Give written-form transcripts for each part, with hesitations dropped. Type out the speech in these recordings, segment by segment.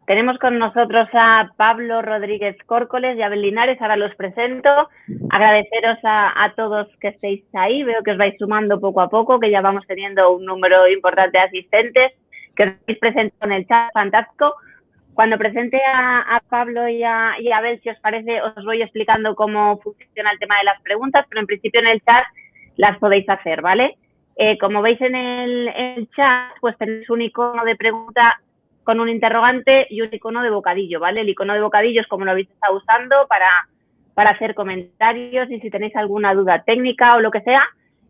Tenemos con nosotros a Pablo Rodríguez Córcoles y Abel Linares, ahora los presento. Agradeceros a todos que estéis ahí, veo que os vais sumando poco a poco, que ya vamos teniendo un número importante de asistentes, que os estáis presentando en el chat, fantástico. Cuando presente a Pablo y a Abel, si os parece, os voy explicando cómo funciona el tema de las preguntas, pero en principio en el chat las podéis hacer, ¿vale? Como veis en el chat, pues tenéis un icono de pregunta con un interrogante y un icono de bocadillo, ¿vale? El icono de bocadillo es como lo habéis estado usando para hacer comentarios y si tenéis alguna duda técnica o lo que sea.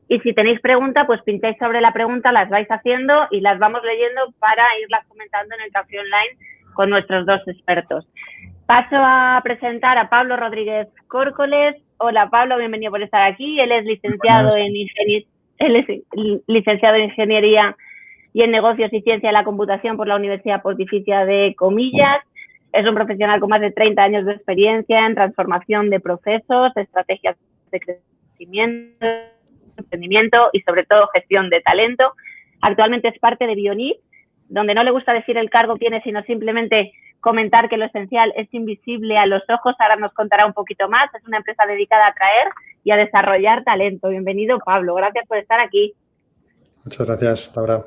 Y si tenéis pregunta, pues pincháis sobre la pregunta, las vais haciendo y las vamos leyendo para irlas comentando en el café online con nuestros dos expertos. Paso a presentar a Pablo Rodríguez Córcoles. Hola Pablo, bienvenido por estar aquí. Él es licenciado en Ingeniería y en Negocios y Ciencia de la Computación por la Universidad Pontificia de Comillas. Es un profesional con más de 30 años de experiencia en transformación de procesos, estrategias de crecimiento, emprendimiento y sobre todo gestión de talento. Actualmente es parte de Bionit, donde no le gusta decir el cargo que tiene, sino simplemente comentar que lo esencial es invisible a los ojos. Ahora nos contará un poquito más. Es una empresa dedicada a atraer y a desarrollar talento. Bienvenido, Pablo. Gracias por estar aquí. Muchas gracias, Laura.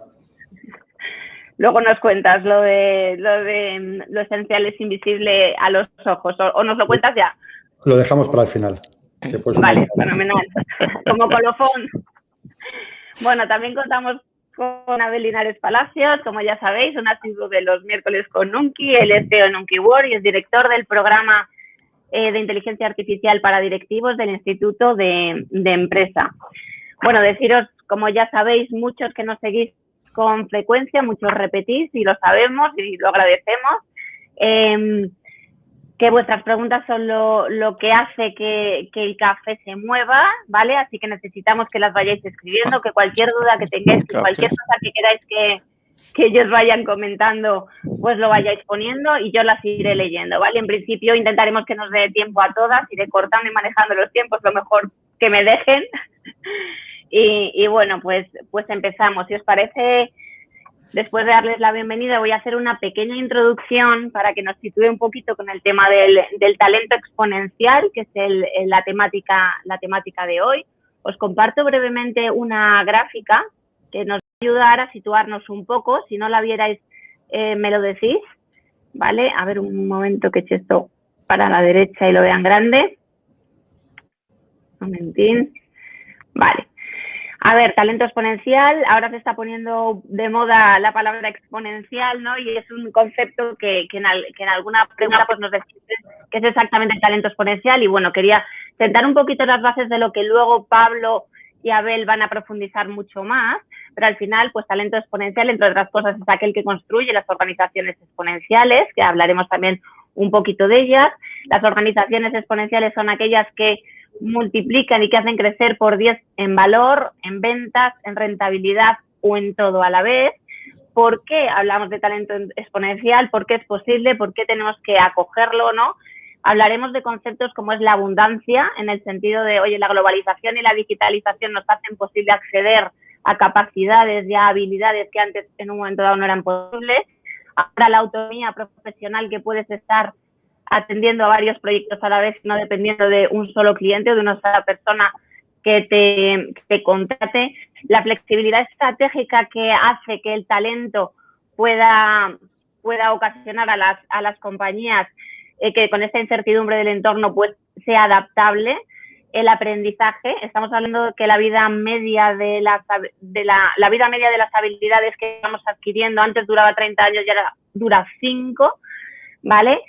Luego nos cuentas lo esencial es invisible a los ojos, o nos lo cuentas ya. Lo dejamos para el final. Vale, fenomenal. Como colofón. Bueno, también contamos con Abel Linares Palacios, como ya sabéis, un asiduo de los miércoles con Nunki. Él es CEO en Nunki World y es director del programa de inteligencia artificial para directivos del Instituto de Empresa. Bueno, deciros, como ya sabéis, muchos que nos seguís con frecuencia, muchos repetís y lo sabemos y lo agradecemos, que vuestras preguntas son lo que hace que el café se mueva, ¿vale? Así que necesitamos que las vayáis escribiendo, que cualquier duda que tengáis, que cualquier cosa que queráis que ellos vayan comentando, pues lo vayáis poniendo y yo las iré leyendo, ¿vale? En principio intentaremos que nos dé tiempo a todas, iré cortando y manejando los tiempos lo mejor que me dejen. Y bueno, pues empezamos. Si os parece, después de darles la bienvenida, voy a hacer una pequeña introducción para que nos sitúe un poquito con el tema del talento exponencial, que es la temática de hoy. Os comparto brevemente una gráfica que nos va a ayudar a situarnos un poco. Si no la vierais, me lo decís, ¿vale? A ver, un momento que eche esto para la derecha y lo vean grande. Un momentín. Vale. A ver, talento exponencial, ahora se está poniendo de moda la palabra exponencial, ¿no? Y es un concepto que en alguna pregunta pues nos decís qué es exactamente el talento exponencial. Y bueno, quería sentar un poquito las bases de lo que luego Pablo y Abel van a profundizar mucho más, pero al final, pues talento exponencial, entre otras cosas, es aquel que construye las organizaciones exponenciales, que hablaremos también un poquito de ellas. Las organizaciones exponenciales son aquellas que multiplican y que hacen crecer por 10 en valor, en ventas, en rentabilidad o en todo a la vez. ¿Por qué hablamos de talento exponencial? ¿Por qué es posible? ¿Por qué tenemos que acogerlo, no? Hablaremos de conceptos como es la abundancia, en el sentido de, oye, la globalización y la digitalización nos hacen posible acceder a capacidades y a habilidades que antes en un momento dado no eran posibles. Ahora la autonomía profesional, que puedes estar atendiendo a varios proyectos a la vez, no dependiendo de un solo cliente o de una sola persona que te contrate. La flexibilidad estratégica que hace que el talento pueda ocasionar a las compañías que con esta incertidumbre del entorno pues sea adaptable. El aprendizaje, estamos hablando de que la vida media de las habilidades que vamos adquiriendo antes duraba 30 años y ahora dura 5, ¿vale?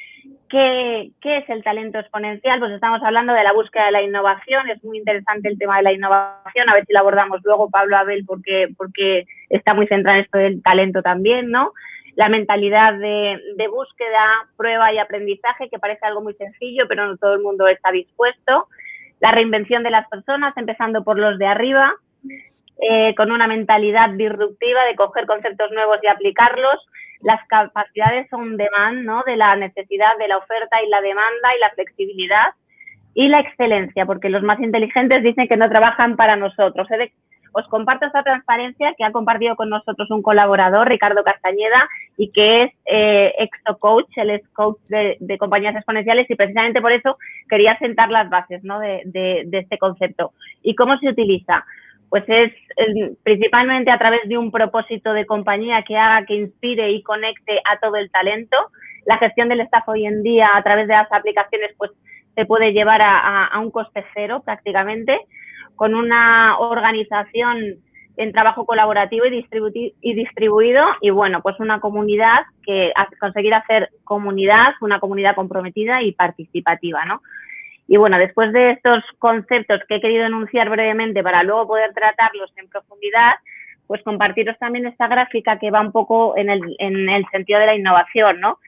¿Qué es el talento exponencial? Pues estamos hablando de la búsqueda de la innovación. Es muy interesante el tema de la innovación, a ver si lo abordamos luego, Pablo, Abel, porque está muy centrado en esto del talento también, ¿no? La mentalidad de búsqueda, prueba y aprendizaje, que parece algo muy sencillo, pero no todo el mundo está dispuesto. La reinvención de las personas, empezando por los de arriba, con una mentalidad disruptiva de coger conceptos nuevos y aplicarlos. Las capacidades on demand, ¿no? De la necesidad de la oferta y la demanda y la flexibilidad. Y la excelencia, porque los más inteligentes dicen que no trabajan para nosotros. os comparto esta transparencia que ha compartido con nosotros un colaborador, Ricardo Castañeda, y que es ExoCoach, él es coach de compañías exponenciales, y precisamente por eso quería sentar las bases, ¿no?, de este concepto. ¿Y cómo se utiliza? Pues es principalmente a través de un propósito de compañía que haga que inspire y conecte a todo el talento. La gestión del staff hoy en día a través de las aplicaciones pues se puede llevar a un coste cero prácticamente, con una organización en trabajo colaborativo y distribuido, y bueno, pues una comunidad que conseguir hacer comunidad, una comunidad comprometida y participativa, ¿no? Y bueno, después de estos conceptos que he querido enunciar brevemente para luego poder tratarlos en profundidad, pues compartiros también esta gráfica que va un poco en el sentido de la innovación, ¿no?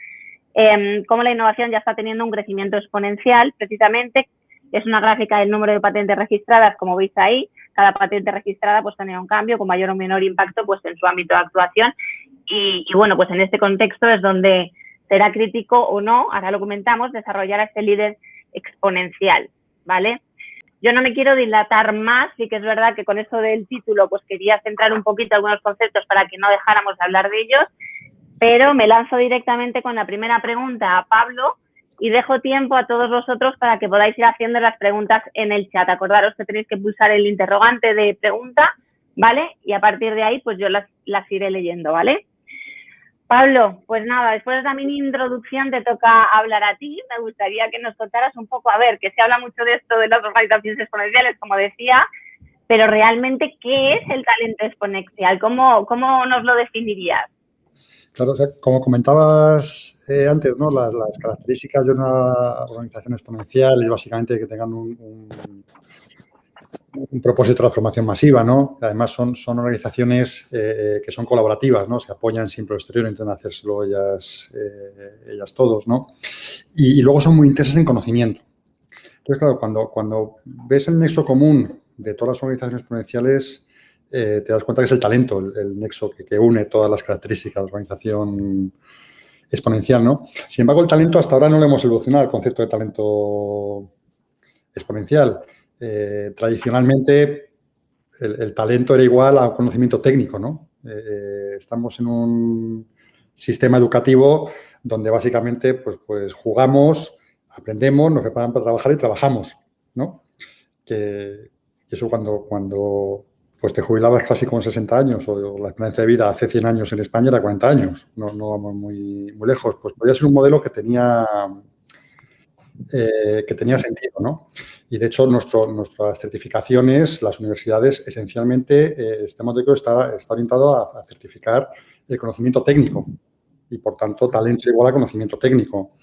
Cómo la innovación ya está teniendo un crecimiento exponencial, precisamente. Es una gráfica del número de patentes registradas, como veis ahí. Cada patente registrada pues tenía un cambio con mayor o menor impacto pues en su ámbito de actuación. Y bueno, pues en este contexto es donde será crítico o no, ahora lo comentamos, desarrollar a este líder exponencial, ¿vale? Yo no me quiero dilatar más, sí que es verdad que con esto del título pues quería centrar un poquito algunos conceptos para que no dejáramos de hablar de ellos, pero me lanzo directamente con la primera pregunta a Pablo y dejo tiempo a todos vosotros para que podáis ir haciendo las preguntas en el chat. Acordaros que tenéis que pulsar el interrogante de pregunta, ¿vale? Y a partir de ahí, pues yo las iré leyendo, ¿vale? Pablo, pues nada, después de la mini introducción te toca hablar a ti. Me gustaría que nos contaras un poco, a ver, que se habla mucho de esto de las organizaciones exponenciales, como decía, pero realmente, ¿qué es el talento exponencial? ¿Cómo nos lo definirías? Claro, o sea, como comentabas antes, ¿no? Las características de una organización exponencial es básicamente que tengan un propósito de transformación masiva, ¿no? Además, son organizaciones que son colaborativas, ¿no? Se apoyan siempre al exterior, intentan hacérselo ellas todos, ¿no? Y luego son muy intensas en conocimiento. Entonces, claro, cuando ves el nexo común de todas las organizaciones exponenciales, te das cuenta que es el talento, el nexo que une todas las características de la organización exponencial, ¿no? Sin embargo, el talento hasta ahora no lo hemos evolucionado, el concepto de talento exponencial. Tradicionalmente, el talento era igual a un conocimiento técnico, ¿no? Estamos en un sistema educativo donde básicamente pues jugamos, aprendemos, nos preparan para trabajar y trabajamos, ¿no? Que eso cuando pues te jubilabas casi con 60 años o la esperanza de vida hace 100 años en España era 40 años, no vamos muy lejos, pues podía ser un modelo que tenía sentido, ¿no? Y de hecho nuestras certificaciones, las universidades, esencialmente, este modelo está orientado a certificar el conocimiento técnico y, por tanto, talento igual a conocimiento técnico.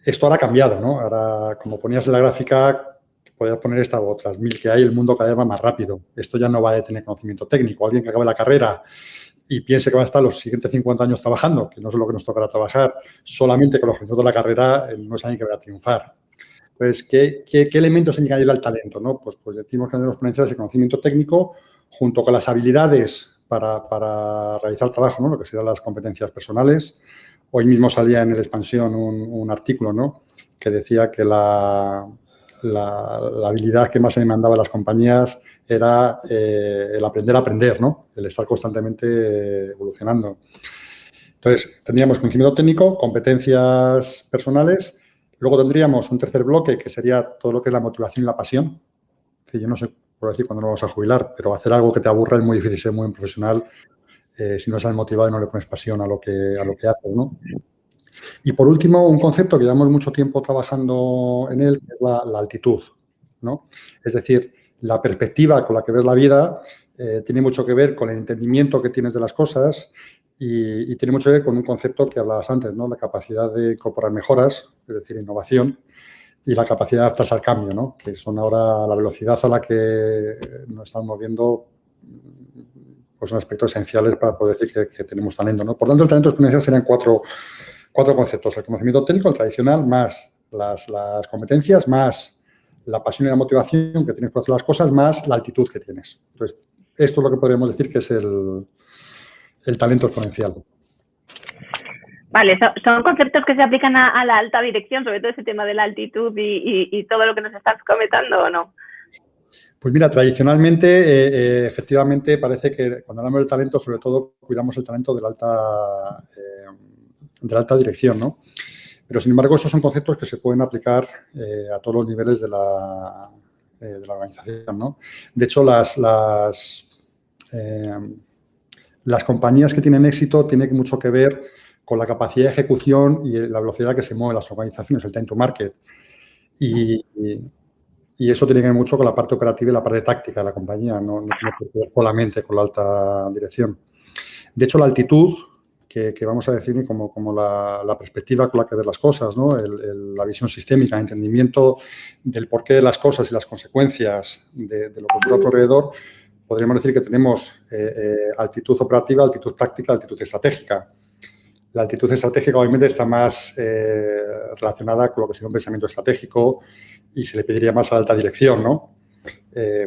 Esto ahora ha cambiado, ¿no? Ahora, como ponías en la gráfica, podías poner esta u otras 1000 que hay, el mundo cada vez va más rápido. Esto ya no va a tener conocimiento técnico. Alguien que acabe la carrera y piense que va a estar los siguientes 50 años trabajando, que no es lo que nos tocará trabajar, solamente con los objetivos de la carrera, no es alguien que vaya a triunfar. Entonces, ¿qué elementos añadir al talento, ¿no? Pues decimos que tenemos exponenciales el conocimiento técnico junto con las habilidades para realizar trabajo, ¿no? Lo que serían las competencias personales. Hoy mismo salía en el Expansión un artículo, ¿no?, que decía que la habilidad que más se demandaba en las compañías era el aprender a aprender, ¿no? El estar constantemente evolucionando. Entonces, tendríamos conocimiento técnico, competencias personales. Luego tendríamos un tercer bloque que sería todo lo que es la motivación y la pasión. Que yo no sé por decir cuándo nos vamos a jubilar, pero hacer algo que te aburra es muy difícil ser muy buen profesional si no estás motivado y no le pones pasión a lo que haces, ¿no? Y por último, un concepto que llevamos mucho tiempo trabajando en él, que es la altitud, ¿no? Es decir, la perspectiva con la que ves la vida tiene mucho que ver con el entendimiento que tienes de las cosas y tiene mucho que ver con un concepto que hablabas antes, ¿no? La capacidad de incorporar mejoras, es decir, innovación, y la capacidad de adaptarse al cambio, ¿no? Que son ahora la velocidad a la que nos estamos moviendo, pues son aspectos esenciales para poder decir que tenemos talento, ¿no? Por tanto, el talento exponencial serían cuatro conceptos: el conocimiento técnico, el tradicional, más las competencias, más la pasión y la motivación que tienes por hacer las cosas, más la actitud que tienes. Entonces, esto es lo que podríamos decir que es el talento exponencial. Vale, son conceptos que se aplican a la alta dirección, sobre todo ese tema de la altitud y todo lo que nos estás comentando, ¿o no? Pues mira, tradicionalmente, efectivamente, parece que cuando hablamos del talento, sobre todo, cuidamos el talento de la alta dirección, ¿no? Pero, sin embargo, esos son conceptos que se pueden aplicar a todos los niveles de la organización, ¿no? De hecho, las compañías que tienen éxito tienen mucho que ver con la capacidad de ejecución y la velocidad a la que se mueven las organizaciones, el time to market. Y eso tiene que ver mucho con la parte operativa y la parte táctica de la compañía, no tiene que ver solamente con la alta dirección. De hecho, la altitud, que vamos a definir como la perspectiva con la que ver las cosas, ¿no? La visión sistémica, el entendimiento del porqué de las cosas y las consecuencias de lo que ocurre a tu alrededor, podríamos decir que tenemos altitud operativa, altitud táctica, altitud estratégica. La altitud estratégica obviamente está más relacionada con lo que sería un pensamiento estratégico y se le pediría más a la alta dirección, ¿no?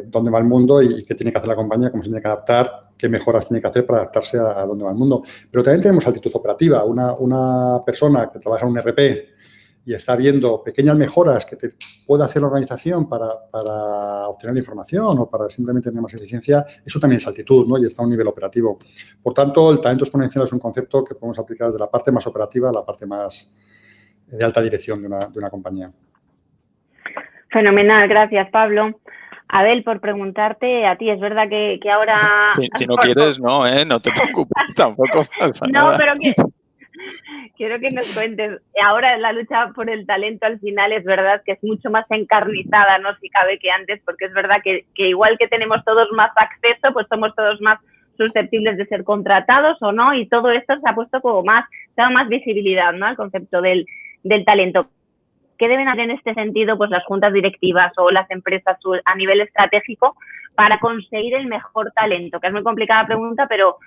Dónde va el mundo y qué tiene que hacer la compañía, cómo se tiene que adaptar, qué mejoras tiene que hacer para adaptarse a dónde va el mundo. Pero también tenemos altitud operativa. Una persona que trabaja en un ERP y está viendo pequeñas mejoras que puede hacer la organización para obtener información o para simplemente tener más eficiencia, eso también es altitud, ¿no? Y está a un nivel operativo. Por tanto, el talento exponencial es un concepto que podemos aplicar desde la parte más operativa a la parte más de alta dirección de una compañía. Fenomenal, gracias, Pablo. Abel, por preguntarte a ti, es verdad que ahora... Si no quieres, no, no te preocupes, tampoco pasa nada. No, pero quiero que nos cuentes. Ahora la lucha por el talento al final es verdad que es mucho más encarnizada, ¿no? Si cabe, que antes, porque es verdad que igual que tenemos todos más acceso, pues somos todos más susceptibles de ser contratados o no, y todo esto se ha puesto como más, se da más visibilidad, ¿no? Al concepto del talento. ¿Qué deben hacer en este sentido pues las juntas directivas o las empresas a nivel estratégico para conseguir el mejor talento? Que es muy complicada la pregunta, pero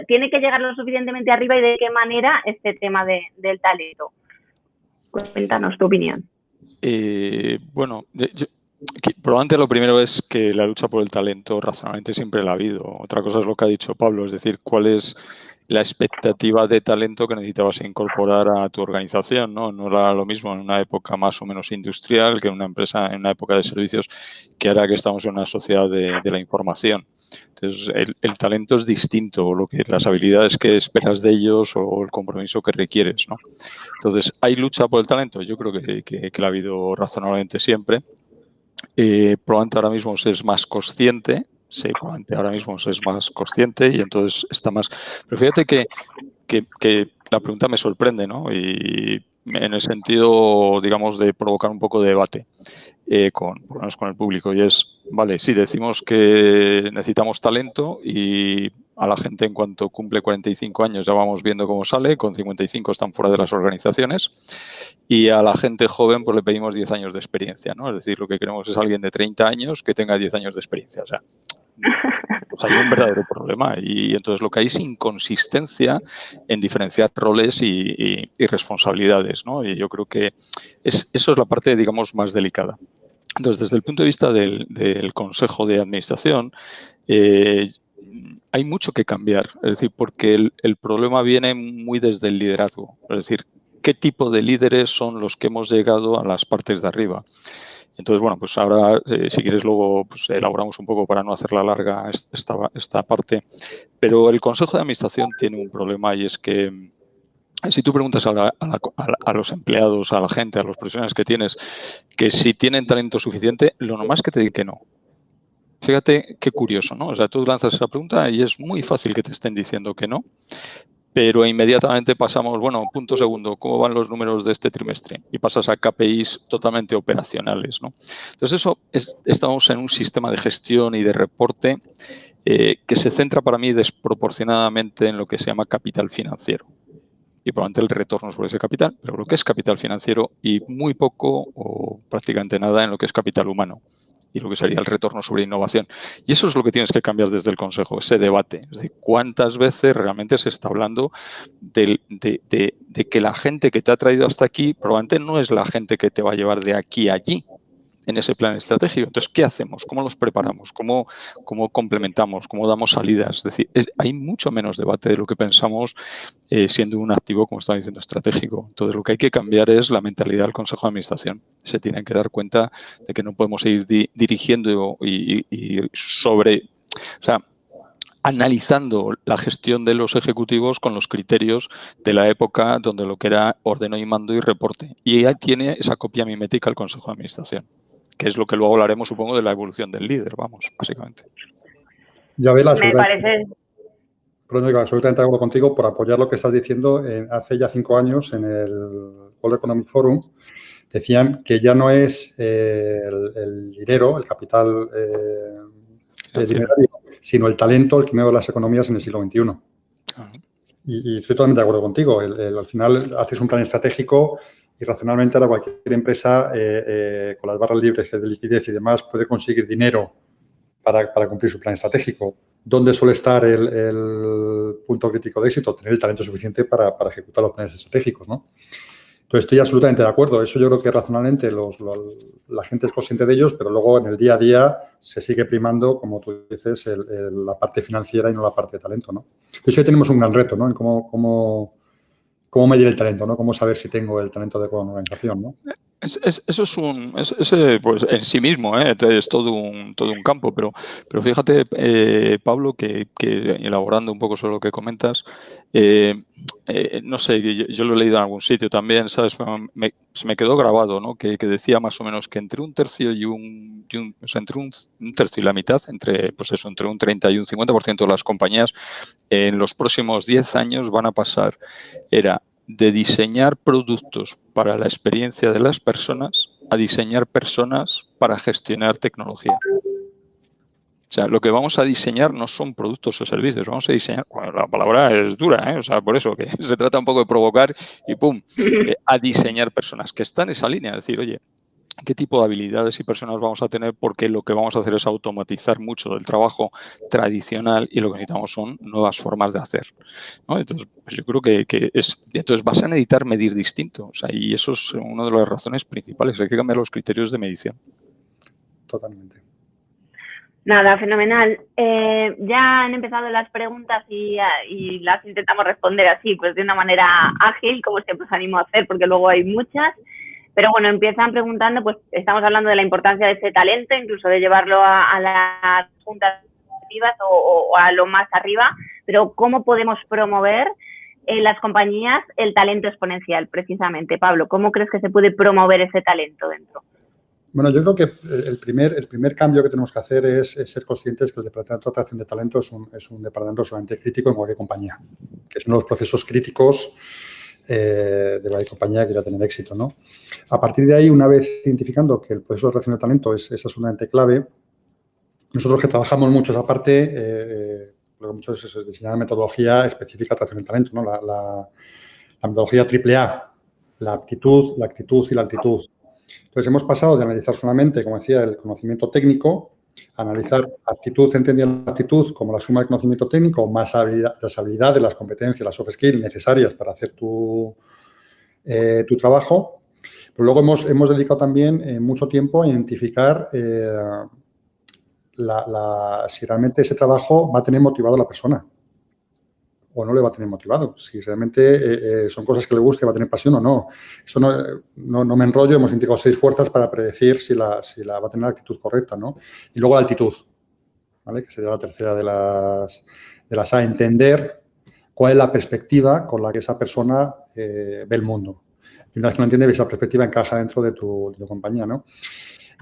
tiene que llegar lo suficientemente arriba, y de qué manera este tema del talento. Cuéntanos tu opinión. Bueno, probablemente lo primero es que la lucha por el talento razonablemente siempre la ha habido. Otra cosa es lo que ha dicho Pablo, es decir, cuál es la expectativa de talento que necesitabas incorporar a tu organización, ¿no? No era lo mismo en una época más o menos industrial que en una empresa, en una época de servicios, que ahora que estamos en una sociedad de la información. Entonces, el talento es distinto, las habilidades que esperas de ellos o el compromiso que requieres, ¿no? Entonces, ¿hay lucha por el talento? Yo creo que la ha habido razonablemente siempre. Probablemente ahora mismo se es más consciente. Sí, probablemente ahora mismo se es más consciente y entonces está más... Pero fíjate que la pregunta me sorprende, ¿no? Y en el sentido, digamos, de provocar un poco de debate por lo menos con el público. Y es, vale, sí, decimos que necesitamos talento y a la gente en cuanto cumple 45 años ya vamos viendo cómo sale, con 55 están fuera de las organizaciones y a la gente joven pues le pedimos 10 años de experiencia, ¿no? Es decir, lo que queremos es alguien de 30 años que tenga 10 años de experiencia. O sea, pues hay un verdadero problema y entonces lo que hay es inconsistencia en diferenciar roles y responsabilidades, ¿no? Y yo creo que eso es la parte, digamos, más delicada. Entonces, desde el punto de vista del Consejo de Administración, hay mucho que cambiar, es decir, porque el problema viene muy desde el liderazgo, es decir, qué tipo de líderes son los que hemos llegado a las partes de arriba. Entonces, bueno, pues ahora, si quieres, luego pues, elaboramos un poco para no hacerla larga esta parte. Pero el Consejo de Administración tiene un problema y es que si tú preguntas a los empleados, a la gente, a los profesionales que tienes, que si tienen talento suficiente, lo normal es que te digan que no. Fíjate qué curioso, ¿no? O sea, tú lanzas esa pregunta y es muy fácil que te estén diciendo que no. Pero inmediatamente pasamos, bueno, punto segundo, ¿cómo van los números de este trimestre? Y pasas a KPIs totalmente operacionales, ¿no? Entonces, estamos en un sistema de gestión y de reporte que se centra para mí desproporcionadamente en lo que se llama capital financiero. Y probablemente el retorno sobre ese capital, pero lo que es capital financiero y muy poco o prácticamente nada en lo que es capital humano y lo que sería el retorno sobre innovación. Y eso es lo que tienes que cambiar desde el Consejo, ese debate. Es decir, ¿cuántas veces realmente se está hablando de que la gente que te ha traído hasta aquí probablemente no es la gente que te va a llevar de aquí a allí? en ese plan estratégico. Entonces, ¿qué hacemos? ¿Cómo los preparamos? ¿Cómo complementamos? ¿Cómo damos salidas? Es decir, hay mucho menos debate de lo que pensamos siendo un activo, como estaba diciendo, estratégico. Entonces, lo que hay que cambiar es la mentalidad del Consejo de Administración. Se tienen que dar cuenta de que no podemos seguir dirigiendo y sobre... O sea, analizando la gestión de los ejecutivos con los criterios de la época donde lo que era ordeno y mando y reporte. Y ahí tiene esa copia mimética el Consejo de Administración, que es lo que luego hablaremos, supongo, de la evolución del líder, vamos, básicamente. Ya ves, me parece... absolutamente de acuerdo contigo por apoyar lo que estás diciendo. Hace ya 5 años, en el World Economic Forum, decían que ya no es el dinero, el capital dinerario, sino el talento el que mueve las economías en el siglo XXI. Y estoy totalmente de acuerdo contigo. Al final haces un plan estratégico y racionalmente ahora cualquier empresa con las barras libres de liquidez y demás puede conseguir dinero para cumplir su plan estratégico. ¿Dónde suele estar el punto crítico de éxito? Tener el talento suficiente para ejecutar los planes estratégicos, ¿no? Entonces, estoy absolutamente de acuerdo. Eso yo creo que razonablemente la gente es consciente de ellos, pero luego en el día a día se sigue primando, como tú dices, la parte financiera y no la parte de talento, ¿no? De hecho, hoy tenemos un gran reto, ¿no? En cómo medir el talento, ¿no? Cómo saber si tengo el talento adecuado en una organización, ¿no? Eso es pues en sí mismo, es todo un campo, pero fíjate, Pablo, que elaborando un poco sobre lo que comentas, no sé, yo lo he leído en algún sitio también, ¿sabes? Se me quedó grabado, ¿no? Que decía más o menos que entre un tercio y o sea, entre un tercio y la mitad, entre un 30 y un 50% de las compañías en los próximos 10 años van a pasar, de diseñar productos para la experiencia de las personas a diseñar personas para gestionar tecnología. O sea, lo que vamos a diseñar no son productos o servicios, vamos a diseñar, bueno, la palabra es dura, o sea, por eso que se trata un poco de provocar y ¡pum!, a diseñar personas que están en esa línea, es decir, oye, ¿qué tipo de habilidades y personas vamos a tener? Porque lo que vamos a hacer es automatizar mucho del trabajo tradicional y lo que necesitamos son nuevas formas de hacer, ¿no? Entonces, pues yo creo que entonces vas a necesitar medir distinto. O sea, y eso es una de las razones principales. Hay que cambiar los criterios de medición. Totalmente. Nada, fenomenal. Ya han empezado las preguntas y las intentamos responder así, pues de una manera ágil, como siempre os animo a hacer, porque luego hay muchas. Pero bueno, empiezan preguntando, pues estamos hablando de la importancia de ese talento, incluso de llevarlo a las juntas directivas o a lo más arriba, pero ¿cómo podemos promover en las compañías el talento exponencial, precisamente? Pablo, ¿cómo crees que se puede promover ese talento dentro? Bueno, yo creo que el primer cambio que tenemos que hacer es ser conscientes que el departamento de atracción de talento es un departamento solamente crítico en cualquier compañía, que es uno de los procesos críticos de la compañía que quiera tener éxito, ¿no? A partir de ahí, una vez identificando que el proceso de atracción de talento es absolutamente clave, nosotros que trabajamos mucho esa parte, lo que mucho es diseñar una metodología específica de atracción de talento, ¿no? La metodología AAA, la aptitud, la actitud y la altitud. Entonces, hemos pasado de analizar solamente, como decía, el conocimiento técnico, a analizar aptitud, entendiendo la aptitud como la suma del conocimiento técnico más las habilidades, las competencias, las soft skills necesarias para hacer tu trabajo. Pero luego hemos dedicado también mucho tiempo a identificar si realmente ese trabajo va a tener motivado a la persona o no le va a tener motivado. Si realmente son cosas que le guste, va a tener pasión o no. Eso no me enrollo. Hemos indicado 6 fuerzas para predecir si la va a tener la actitud correcta, ¿no? Y luego la altitud, ¿vale? Que sería la tercera de las A. Entender cuál es la perspectiva con la que esa persona ve el mundo. Y una vez que lo entiende, esa perspectiva encaja dentro de tu compañía, ¿no?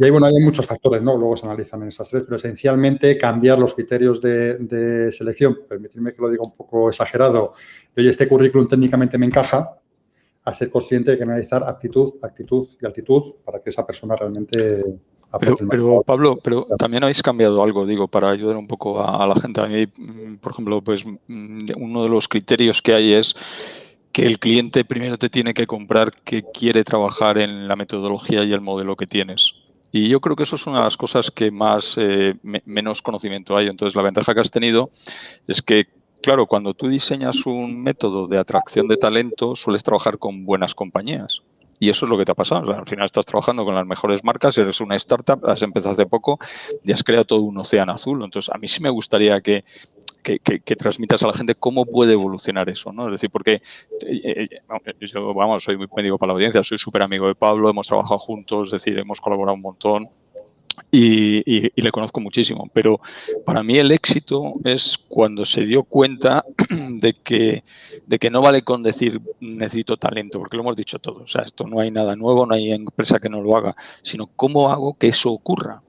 Y ahí, bueno, hay muchos factores, ¿no? Luego se analizan en esas 3, pero esencialmente cambiar los criterios de selección, permitirme que lo diga un poco exagerado, de oye, este currículum técnicamente me encaja, a ser consciente de que analizar aptitud, actitud y altitud para que esa persona realmente... Pero Pablo, también habéis cambiado algo, digo, para ayudar un poco a la gente. A mí, por ejemplo, pues uno de los criterios que hay es que el cliente primero te tiene que comprar que quiere trabajar en la metodología y el modelo que tienes. Y yo creo que eso es una de las cosas que menos conocimiento hay. Entonces, la ventaja que has tenido es que, claro, cuando tú diseñas un método de atracción de talento, sueles trabajar con buenas compañías. Y eso es lo que te ha pasado. O sea, al final estás trabajando con las mejores marcas, eres una startup, has empezado hace poco y has creado todo un océano azul. Entonces, a mí sí me gustaría que transmitas a la gente cómo puede evolucionar eso, ¿no? Es decir, porque yo, vamos, soy muy médico para la audiencia, soy súper amigo de Pablo, hemos trabajado juntos, es decir, hemos colaborado un montón. Y le conozco muchísimo, pero para mí el éxito es cuando se dio cuenta de que no vale con decir necesito talento, porque lo hemos dicho todos, o sea, esto no hay nada nuevo, no hay empresa que no lo haga, sino cómo hago que eso ocurra.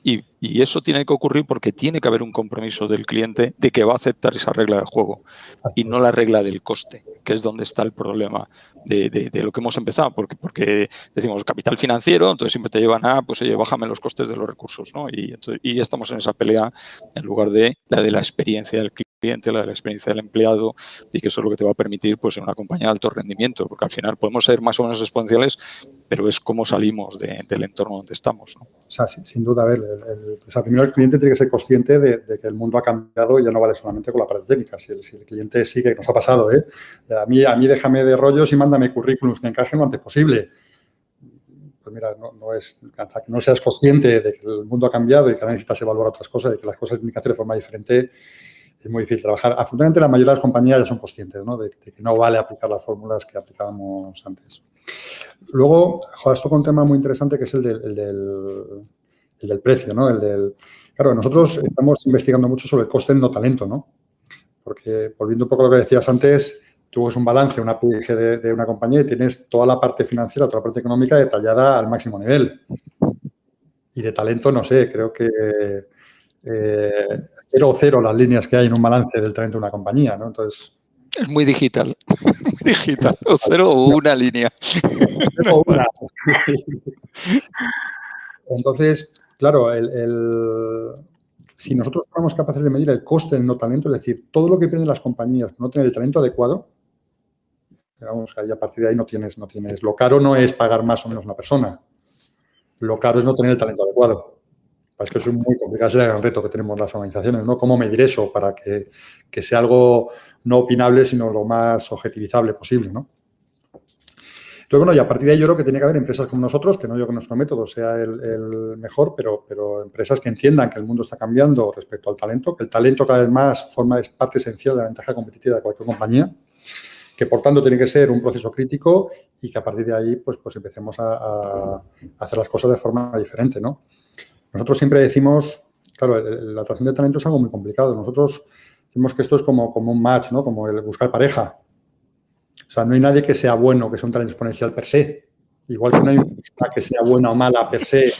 Y eso tiene que ocurrir porque tiene que haber un compromiso del cliente de que va a aceptar esa regla de juego y no la regla del coste, que es donde está el problema de lo que hemos empezado. Porque decimos capital financiero, entonces siempre te llevan a, pues oye, bájame los costes de los recursos, ¿no? Y estamos en esa pelea en lugar de la experiencia del cliente, la de la experiencia del empleado, y que eso es lo que te va a permitir, pues, en una compañía de alto rendimiento, porque al final podemos ser más o menos exponenciales, pero es cómo salimos del entorno donde estamos, ¿no? O sea, sin duda, a ver, primero el cliente tiene que ser consciente de que el mundo ha cambiado y ya no vale solamente con la parte técnica. Si el cliente sigue, nos ha pasado, a mí déjame de rollos y mándame currículums que encajen lo antes posible. Pues mira, hasta que no seas consciente de que el mundo ha cambiado y que ahora necesitas evaluar otras cosas y que las cosas tienen que hacer de forma diferente, es muy difícil trabajar. Afortunadamente, la mayoría de las compañías ya son conscientes, ¿no? de que no vale aplicar las fórmulas que aplicábamos antes. Luego, esto con un tema muy interesante que es el del precio, ¿no? Claro, nosotros estamos investigando mucho sobre el coste del no talento, ¿no? Porque, volviendo un poco a lo que decías antes, tú ves un balance, una PIG de una compañía y tienes toda la parte financiera, toda la parte económica detallada al máximo nivel. Y de talento, no sé, creo que 0 o 0 las líneas que hay en un balance del talento de una compañía, ¿no? Entonces... Es muy digital, o 0 o una línea. O una. Entonces, claro, si nosotros somos capaces de medir el coste del no talento, es decir, todo lo que pierden las compañías por no tener el talento adecuado, digamos que a partir de ahí no tienes. Lo caro no es pagar más o menos a una persona. Lo caro es no tener el talento adecuado. Es que eso es muy complicado, ese es el gran reto que tenemos las organizaciones, ¿no? ¿Cómo medir eso para que sea algo no opinable, sino lo más objetivizable posible, ¿no? Entonces, bueno, y a partir de ahí yo creo que tiene que haber empresas como nosotros, que no digo que nuestro método sea el mejor, pero empresas que entiendan que el mundo está cambiando respecto al talento, que el talento cada vez más forma parte esencial de la ventaja competitiva de cualquier compañía, que por tanto tiene que ser un proceso crítico y que a partir de ahí pues empecemos a hacer las cosas de forma diferente, ¿no? Nosotros siempre decimos, claro, la atracción de talento es algo muy complicado. Nosotros decimos que esto es como un match, ¿no? Como el buscar pareja. O sea, no hay nadie que sea bueno, que sea un talento exponencial per se. Igual que no hay una persona que sea buena o mala per se.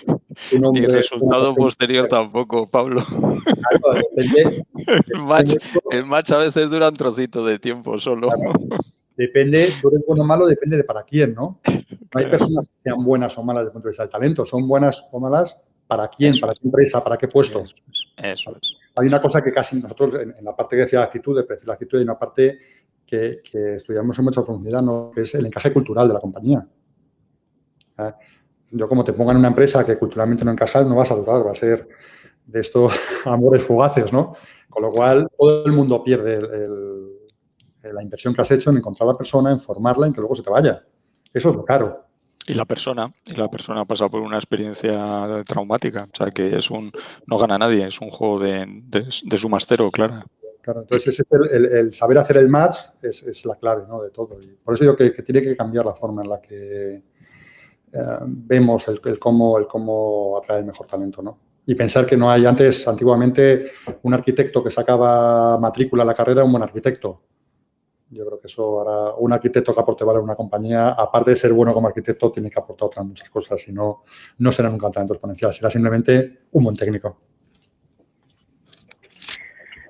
Ni resultado posterior tampoco, Pablo. Claro, depende. El match a veces dura un trocito de tiempo solo. Claro. Depende, tú eres bueno o malo, depende de para quién, ¿no? No hay personas que sean buenas o malas desde el punto de vista del talento. Son buenas o malas ¿para quién? ¿Para qué empresa? ¿Para qué puesto? Eso es. Hay una cosa que casi nosotros, en la parte que decía la actitud, de predecir la actitud, hay una parte que estudiamos en mucha profundidad, ¿no? Que es el encaje cultural de la compañía. Yo, como te ponga en una empresa que culturalmente no encaja, no vas a durar, va a ser de estos amores fugaces, ¿no? Con lo cual, todo el mundo pierde la inversión que has hecho en encontrar a la persona, en formarla, en que luego se te vaya. Eso es lo caro. Y la persona pasa por una experiencia traumática, o sea que no gana nadie, es un juego de sumas cero, claro. Claro, entonces el saber hacer el match es la clave, ¿no? De todo. Y por eso digo que tiene que cambiar la forma en la que vemos el cómo atraer el mejor talento, ¿no? Y pensar que no hay antiguamente, un arquitecto que sacaba matrícula a la carrera era un buen arquitecto. Yo creo que eso ahora, un arquitecto que aporte valor a una compañía, aparte de ser bueno como arquitecto, tiene que aportar otras muchas cosas, y no será nunca un talento exponencial, será simplemente un buen técnico.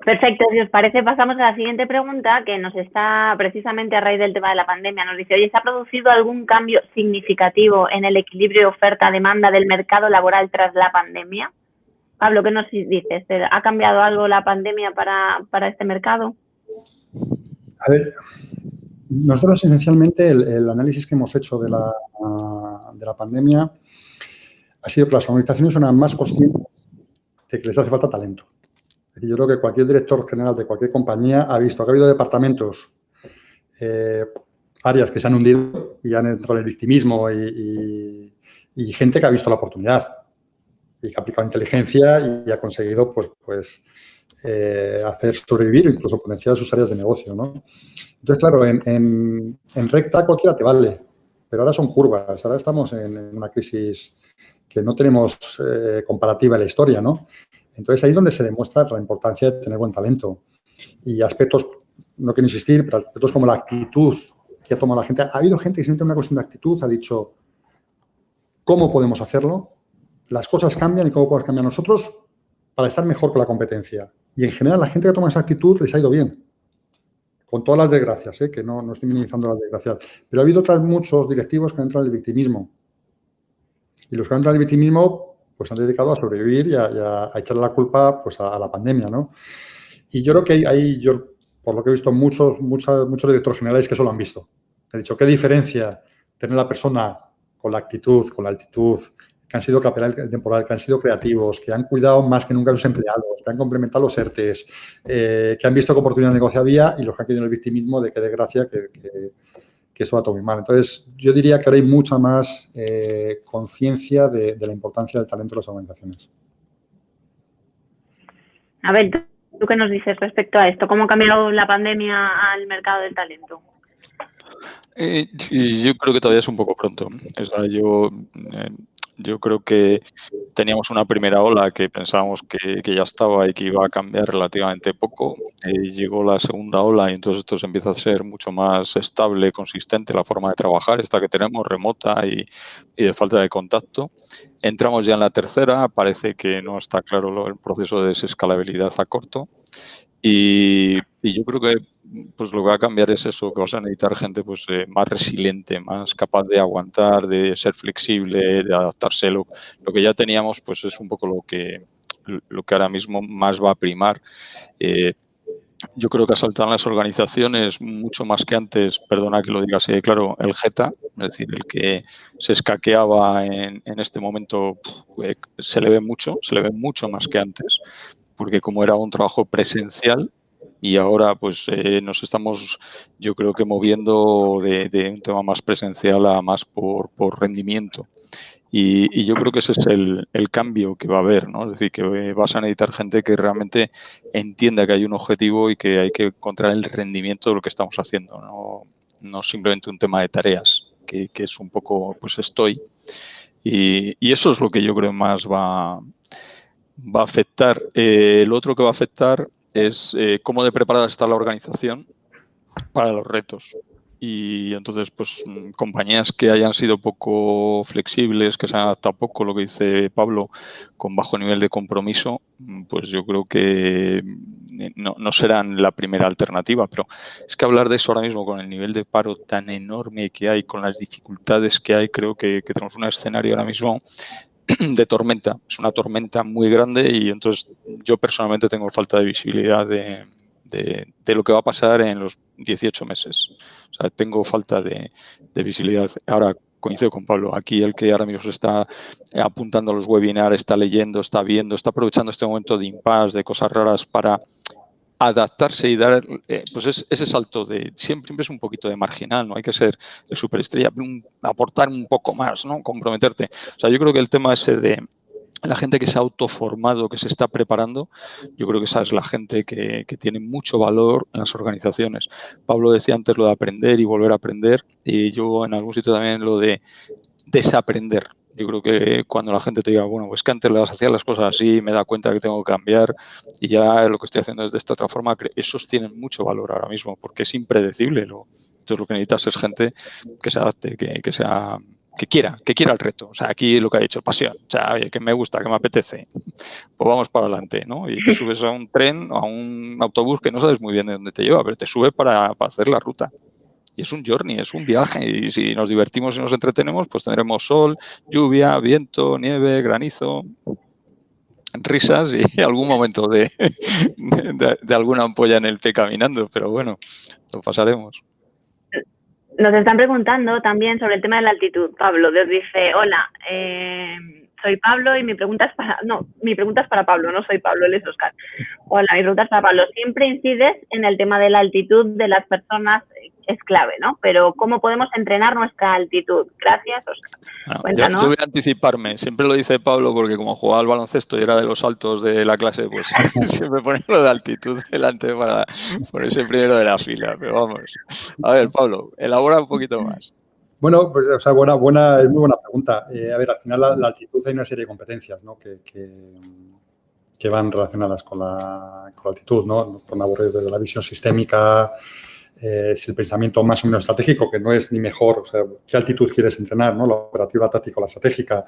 Perfecto, si os parece, pasamos a la siguiente pregunta, que nos está precisamente a raíz del tema de la pandemia. Nos dice, oye, ¿se ha producido algún cambio significativo en el equilibrio oferta-demanda del mercado laboral tras la pandemia? Pablo, ¿qué nos dices? ¿Ha cambiado algo la pandemia para este mercado? A ver, nosotros esencialmente el análisis que hemos hecho de la pandemia ha sido que las organizaciones son más conscientes de que les hace falta talento. Es decir, yo creo que cualquier director general de cualquier compañía ha visto que ha habido departamentos áreas que se han hundido y han entrado en el victimismo y gente que ha visto la oportunidad y que ha aplicado inteligencia y ha conseguido pues hacer sobrevivir o incluso potenciar sus áreas de negocio, ¿no? Entonces, claro, en recta cualquiera te vale, pero ahora son curvas, ahora estamos en una crisis que no tenemos comparativa en la historia, ¿no? Entonces, ahí es donde se demuestra la importancia de tener buen talento. Y aspectos, no quiero insistir, pero aspectos como la actitud que ha tomado la gente. Ha habido gente que simplemente una cuestión de actitud ha dicho, ¿cómo podemos hacerlo? Las cosas cambian y cómo podemos cambiar nosotros para estar mejor que la competencia. Y en general la gente que toma esa actitud les ha ido bien. Con todas las desgracias, que no estoy minimizando las desgracias. Pero ha habido muchos directivos que han entrado en el victimismo. Y los que han entrado en el victimismo pues han dedicado a sobrevivir y a echarle la culpa pues, a la pandemia, ¿no? Y yo creo que yo, por lo que he visto, muchos directores generales que eso lo han visto. He dicho, ¿qué diferencia tener la persona con la actitud, con la altitud, que han sido capital temporal, que han sido creativos, que han cuidado más que nunca a sus empleados, que han complementado los ERTEs, que han visto qué oportunidad de negocio había y los que han caído en el victimismo de qué desgracia que eso va todo muy mal. Entonces, yo diría que ahora hay mucha más conciencia de la importancia del talento en las organizaciones. A ver, ¿tú qué nos dices respecto a esto? ¿Cómo ha cambiado la pandemia al mercado del talento? Yo creo que todavía es un poco pronto. O sea, yo creo que teníamos una primera ola que pensábamos que ya estaba y que iba a cambiar relativamente poco. Llegó la segunda ola y entonces esto se empieza a ser mucho más estable, consistente la forma de trabajar, esta que tenemos, remota y de falta de contacto. Entramos ya en la tercera, parece que no está claro el proceso de desescalabilidad a corto. Y yo creo que pues lo que va a cambiar es eso, que vas a necesitar gente pues más resiliente, más capaz de aguantar, de ser flexible, de adaptarse. Lo que ya teníamos pues es un poco lo que ahora mismo más va a primar. Yo creo que ha saltado en las organizaciones mucho más que antes, perdona que lo diga así, claro, el Jeta, es decir, el que se escaqueaba en este momento, se le ve mucho más que antes, porque como era un trabajo presencial y ahora pues nos estamos, yo creo que moviendo de un tema más presencial a más por rendimiento. Y yo creo que ese es el cambio que va a haber, ¿no? Es decir, que vas a necesitar gente que realmente entienda que hay un objetivo y que hay que encontrar el rendimiento de lo que estamos haciendo, no simplemente un tema de tareas, que es un poco, pues estoy. Y eso es lo que yo creo más va a afectar. Lo otro que va a afectar es cómo de preparada está la organización para los retos. Y entonces, pues, compañías que hayan sido poco flexibles, que se han adaptado poco, lo que dice Pablo, con bajo nivel de compromiso, pues yo creo que no serán la primera alternativa. Pero es que hablar de eso ahora mismo, con el nivel de paro tan enorme que hay, con las dificultades que hay, creo que tenemos un escenario ahora mismo de tormenta. Es una tormenta muy grande y entonces yo personalmente tengo falta de visibilidad de lo que va a pasar en los 18 meses. O sea, tengo falta de visibilidad. Ahora coincido con Pablo. Aquí el que ahora mismo se está apuntando a los webinars, está leyendo, está viendo, está aprovechando este momento de impasse, de cosas raras para adaptarse y dar pues ese salto de siempre es un poquito de marginal, no hay que ser el superestrella, aportar un poco más, ¿no? Comprometerte. O sea, yo creo que el tema ese de la gente que se ha autoformado, que se está preparando, yo creo que esa es la gente que tiene mucho valor en las organizaciones. Pablo decía antes lo de aprender y volver a aprender, y yo en algún sitio también lo de desaprender. Yo creo que cuando la gente te diga, bueno, pues que antes hacía las cosas así, me da cuenta que tengo que cambiar y ya lo que estoy haciendo es de esta otra forma, esos tienen mucho valor ahora mismo porque es impredecible. Entonces lo que necesitas es gente que se adapte, que quiera el reto. O sea, aquí lo que ha dicho, pasión. O sea, oye, que me gusta, que me apetece. Pues vamos para adelante, ¿no? Y te subes a un tren o a un autobús que no sabes muy bien de dónde te lleva, pero te sube para hacer la ruta. Y es un journey, es un viaje. Y si nos divertimos y nos entretenemos, pues tendremos sol, lluvia, viento, nieve, granizo, risas y algún momento de alguna ampolla en el pie caminando. Pero bueno, lo pasaremos. Nos están preguntando también sobre el tema de la altitud. Pablo nos dice, hola, soy Pablo y mi pregunta es para Pablo, no soy Pablo, él es Óscar. Hola, mi pregunta es para Pablo. ¿Siempre incides en el tema de la altitud de las personas es clave, ¿no? Pero ¿cómo podemos entrenar nuestra altitud? Gracias, Óscar. Bueno, yo voy a anticiparme. Siempre lo dice Pablo porque como jugaba al baloncesto y era de los altos de la clase, pues siempre pone lo de altitud delante para ponerse primero de la fila. Pero vamos. A ver, Pablo, elabora un poquito más. Bueno, pues, o sea, es muy buena pregunta. A ver, al final la altitud hay una serie de competencias, ¿no? que van relacionadas con la altitud, ¿no? Por no aburrir desde la visión sistémica, si el pensamiento más o menos estratégico, que no es ni mejor, o sea, qué altitud quieres entrenar, ¿no? La operativa, la táctica o la estratégica.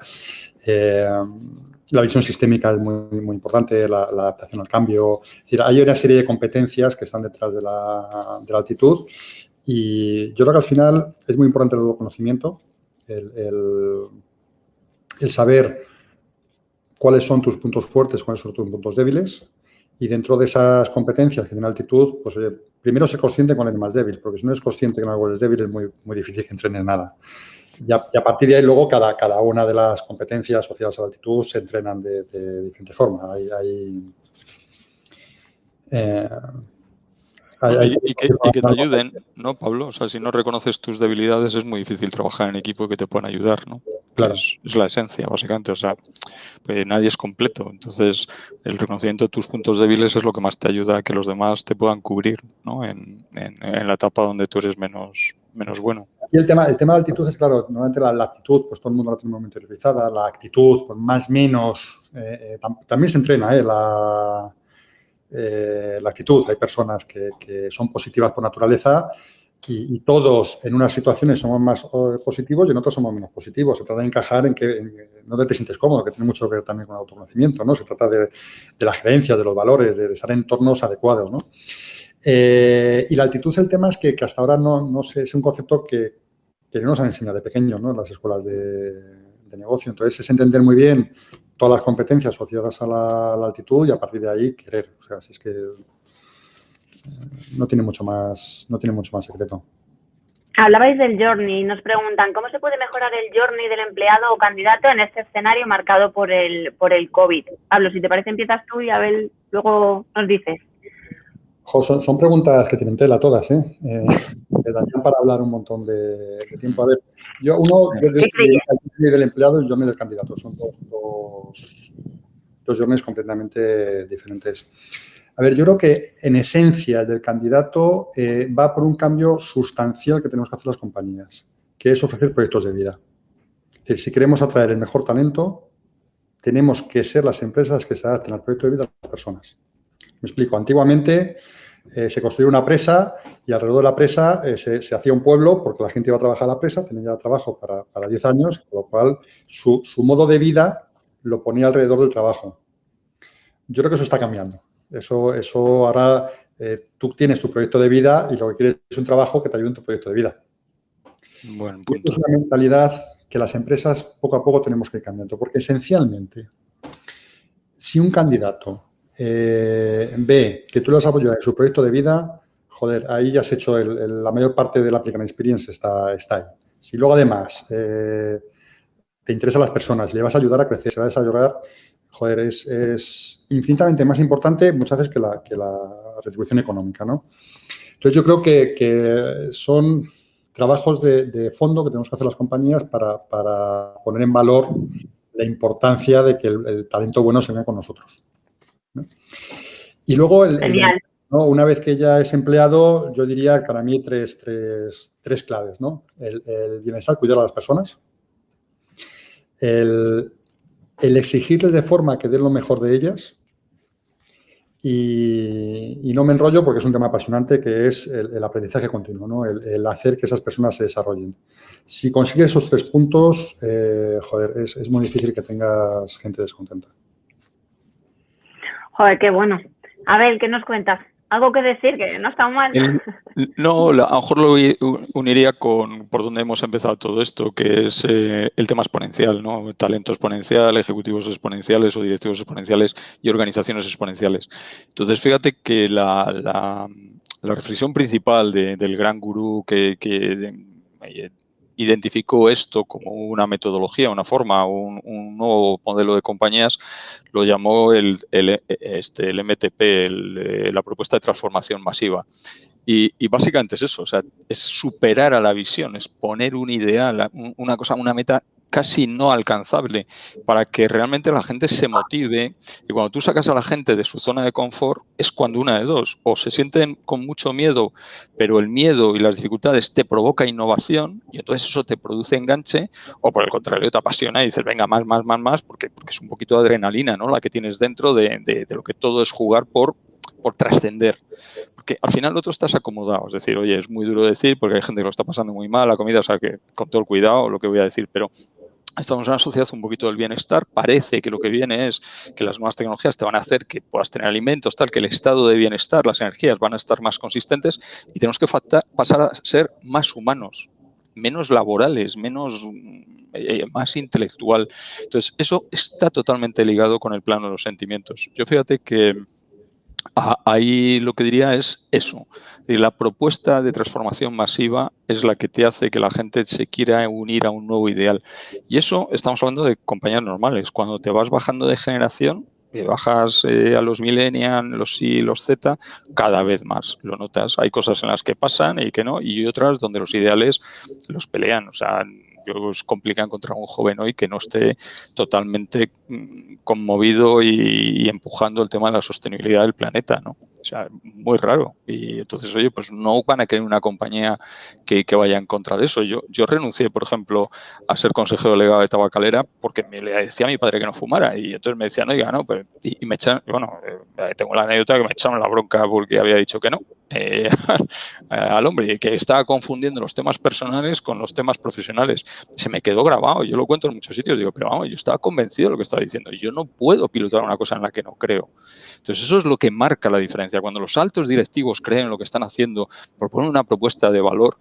La visión sistémica es muy, muy importante, la adaptación al cambio. Es decir, hay una serie de competencias que están detrás de la altitud. Y yo creo que al final es muy importante el autoconocimiento, el saber cuáles son tus puntos fuertes, cuáles son tus puntos débiles, y dentro de esas competencias que tiene altitud, pues oye, primero ser consciente cuál es el más débil, porque si no eres consciente que algo es débil es muy, muy difícil que entrenes nada. Y a partir de ahí luego cada una de las competencias asociadas a la altitud se entrenan de diferente forma. Y que te ayuden, ¿no, Pablo? O sea, si no reconoces tus debilidades es muy difícil trabajar en equipo y que te puedan ayudar, ¿no? Claro. Es la esencia, básicamente. O sea, pues nadie es completo. Entonces, el reconocimiento de tus puntos débiles es lo que más te ayuda a que los demás te puedan cubrir, ¿no? En la etapa donde tú eres menos bueno. Y el tema de la actitud es, claro, normalmente la actitud, pues todo el mundo la tiene muy interiorizada, la actitud, pues más o menos, también se entrena, la actitud. Hay personas que son positivas por naturaleza y todos en unas situaciones somos más positivos y en otras somos menos positivos. Se trata de encajar en donde te sientes cómodo, que tiene mucho que ver también con el autoconocimiento, ¿no? Se trata de la gerencia, de los valores, de estar en entornos adecuados, ¿no? Y la actitud, el tema es que hasta ahora no sé, es un concepto que no nos han enseñado de pequeños, ¿no? En las escuelas de negocio. Entonces, es entender muy bien todas las competencias asociadas a la altitud y a partir de ahí querer. O sea, si es que no tiene mucho más secreto. Hablabais del journey. Nos preguntan, ¿cómo se puede mejorar el journey del empleado o candidato en este escenario marcado por el COVID? Pablo, si te parece, empiezas tú y Abel luego nos dices. Son preguntas que tienen tela todas, ¿eh? Que darían para hablar un montón de tiempo. A ver, yo del empleado y el journey del candidato. Son dos journeys completamente diferentes. A ver, yo creo que en esencia del candidato va por un cambio sustancial que tenemos que hacer las compañías, que es ofrecer proyectos de vida. Es decir, si queremos atraer el mejor talento, tenemos que ser las empresas que se adapten al proyecto de vida de las personas. Me explico. Antiguamente se construía una presa y alrededor de la presa se hacía un pueblo porque la gente iba a trabajar a la presa, tenía ya trabajo para 10 años, con lo cual su modo de vida lo ponía alrededor del trabajo. Yo creo que eso está cambiando. Eso ahora tú tienes tu proyecto de vida y lo que quieres es un trabajo que te ayude en tu proyecto de vida. Buen punto. Es una mentalidad que las empresas poco a poco tenemos que ir cambiando, porque esencialmente, si un candidato ve que tú lo has apoyado en su proyecto de vida, joder, ahí ya has hecho la mayor parte de la applicant experience está ahí. Si luego además te interesan las personas, le vas a ayudar a crecer, se va a desarrollar, joder, es infinitamente más importante muchas veces que la retribución económica, ¿no? Entonces yo creo que son trabajos de fondo que tenemos que hacer las compañías para poner en valor la importancia de que el talento bueno se vea con nosotros, ¿no? Y luego, ¿no? Una vez que ya es empleado, yo diría que para mí tres claves, ¿no? El bienestar, cuidar a las personas, el exigirles de forma que den lo mejor de ellas y no me enrollo porque es un tema apasionante que es el aprendizaje continuo, ¿no? El hacer que esas personas se desarrollen. Si consigues esos 3 puntos, joder, es muy difícil que tengas gente descontenta. Joder, qué bueno. A ver, ¿qué nos cuentas? ¿Algo que decir? Que no está mal. No, a lo mejor lo uniría por donde hemos empezado todo esto, que es el tema exponencial, ¿no? Talento exponencial, ejecutivos exponenciales o directivos exponenciales y organizaciones exponenciales. Entonces, fíjate que la reflexión principal del gran gurú que identificó esto como una metodología, una forma, un nuevo modelo de compañías, lo llamó el MTP, la propuesta de transformación masiva. Y básicamente es eso, o sea, es superar a la visión, es poner un ideal, una cosa, una meta casi no alcanzable, para que realmente la gente se motive. Y cuando tú sacas a la gente de su zona de confort, es cuando una de dos, o se sienten con mucho miedo, pero el miedo y las dificultades te provoca innovación, y entonces eso te produce enganche, o por el contrario te apasiona y dices, venga, más, porque es un poquito de adrenalina, ¿no?, la que tienes dentro de lo que todo es jugar por trascender. Porque al final lo otro estás acomodado. Es decir, oye, es muy duro decir porque hay gente que lo está pasando muy mal, la comida, o sea, que con todo el cuidado lo que voy a decir, pero estamos en una sociedad un poquito del bienestar. Parece que lo que viene es que las nuevas tecnologías te van a hacer que puedas tener alimentos, tal, que el estado de bienestar, las energías van a estar más consistentes y tenemos que pasar a ser más humanos, menos laborales, más intelectual. Entonces, eso está totalmente ligado con el plano de los sentimientos. Yo fíjate que ahí lo que diría es eso. La propuesta de transformación masiva es la que te hace que la gente se quiera unir a un nuevo ideal. Y eso estamos hablando de compañías normales. Cuando te vas bajando de generación, bajas a los millennials, los Y, los Z, cada vez más lo notas. Hay cosas en las que pasan y que no, y otras donde los ideales los pelean. O sea, es complicado encontrar un joven hoy que no esté totalmente conmovido y empujando el tema de la sostenibilidad del planeta, ¿no? O sea, muy raro. Y entonces, oye, pues no van a querer una compañía que vaya en contra de eso. Yo renuncié, por ejemplo, a ser consejero delegado de Tabacalera porque me le decía a mi padre que no fumara. Y entonces me decían, oiga, no, pues, y me echan, bueno, tengo la anécdota que me echaron la bronca porque había dicho que no. Al hombre, que estaba confundiendo los temas personales con los temas profesionales. Se me quedó grabado, yo lo cuento en muchos sitios, digo, pero vamos, yo estaba convencido de lo que estaba diciendo, yo no puedo pilotar una cosa en la que no creo. Entonces eso es lo que marca la diferencia. Cuando los altos directivos creen en lo que están haciendo, proponen una propuesta de valor,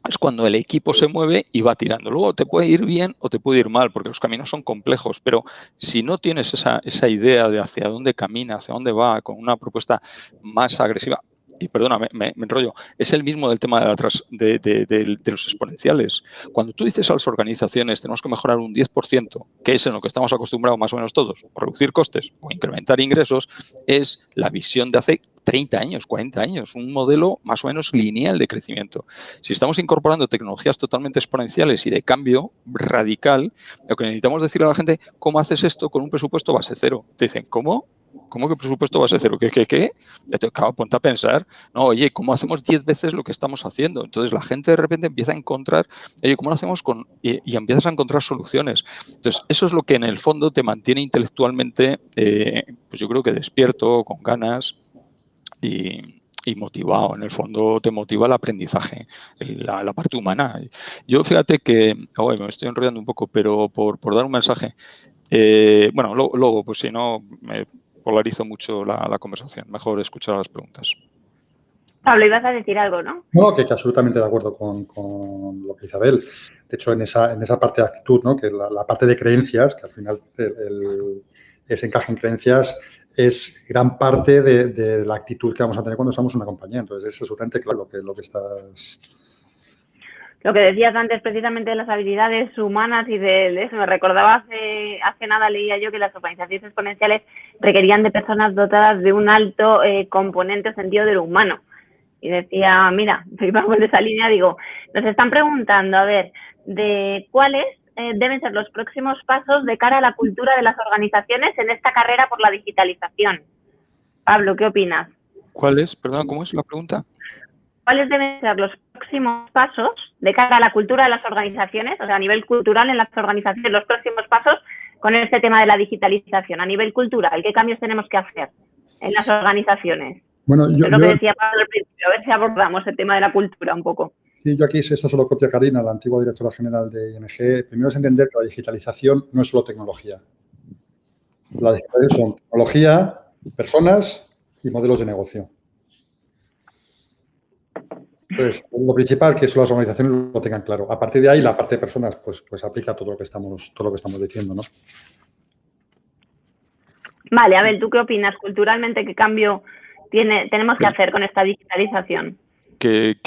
es cuando el equipo se mueve y va tirando. Luego te puede ir bien o te puede ir mal, porque los caminos son complejos, pero si no tienes esa idea de hacia dónde camina, hacia dónde va, con una propuesta más agresiva, y perdona, me enrollo, es el mismo del tema de los exponenciales. Cuando tú dices a las organizaciones tenemos que mejorar un 10%, que es en lo que estamos acostumbrados más o menos todos, o reducir costes o incrementar ingresos, es la visión de hace 30 años, 40 años, un modelo más o menos lineal de crecimiento. Si estamos incorporando tecnologías totalmente exponenciales y de cambio radical, lo que necesitamos decirle a la gente, ¿cómo haces esto con un presupuesto base cero? Te dicen, ¿cómo? ¿Cómo que presupuesto base cero? ¿Qué? Claro, ponte a pensar, no, oye, ¿cómo hacemos 10 veces lo que estamos haciendo? Entonces la gente de repente empieza a encontrar, oye, ¿cómo lo hacemos y empiezas a encontrar soluciones? Entonces eso es lo que en el fondo te mantiene intelectualmente, pues yo creo que despierto, con ganas y motivado. En el fondo te motiva el aprendizaje, la parte humana. Yo fíjate que, me estoy enrollando un poco, pero por dar un mensaje, bueno, luego, pues si no, me polarizo mucho la conversación. Mejor escuchar las preguntas. Pablo, ibas a decir algo, ¿no? No, que absolutamente de acuerdo con lo que dice Abel. De hecho, en esa parte de actitud, ¿no?, que la parte de creencias, que al final ese encaje en creencias es gran parte de la actitud que vamos a tener cuando estamos en una compañía. Entonces, es absolutamente claro lo que estás... Lo que decías antes precisamente de las habilidades humanas y de eso, me recordaba hace nada, leía yo que las organizaciones exponenciales requerían de personas dotadas de un alto componente o sentido de lo humano. Y decía, mira, vamos de esa línea, digo, nos están preguntando, a ver, de cuáles deben ser los próximos pasos de cara a la cultura de las organizaciones en esta carrera por la digitalización. Pablo, ¿qué opinas? ¿Cuáles? Perdón, ¿cómo es la pregunta? ¿Cuáles deben ser los próximos pasos de cara a la cultura de las organizaciones, o sea, a nivel cultural en las organizaciones, los próximos pasos con este tema de la digitalización? A nivel cultural, ¿qué cambios tenemos que hacer en las organizaciones? Bueno, es lo que decía Pablo al principio, a ver si abordamos el tema de la cultura un poco. Sí, yo aquí, esto se lo copia Karina, la antigua directora general de ING. Primero es entender que la digitalización no es solo tecnología. La digitalización son tecnología, personas y modelos de negocio. Entonces, lo principal que las organizaciones lo tengan claro. A partir de ahí, la parte de personas, pues aplica todo lo que estamos diciendo, ¿no? Vale, Abel, ¿tú qué opinas? Culturalmente, ¿qué cambio tenemos que hacer con esta digitalización? Que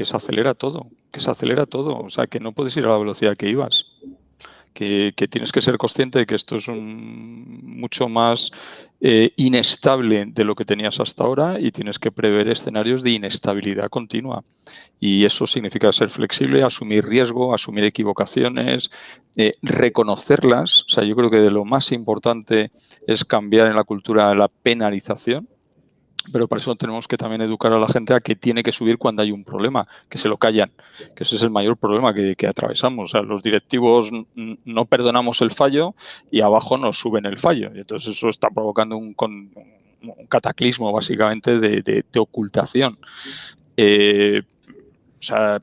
se acelera todo, o sea, que no puedes ir a la velocidad que ibas. Que tienes que ser consciente de que esto es mucho más inestable de lo que tenías hasta ahora y tienes que prever escenarios de inestabilidad continua. Y eso significa ser flexible, asumir riesgo, asumir equivocaciones, reconocerlas. O sea, yo creo que de lo más importante es cambiar en la cultura la penalización. Pero para eso tenemos que también educar a la gente a que tiene que subir cuando hay un problema, que se lo callan, que ese es el mayor problema que atravesamos. O sea, los directivos no perdonamos el fallo y abajo nos suben el fallo. Y entonces eso está provocando un cataclismo básicamente de ocultación. O sea,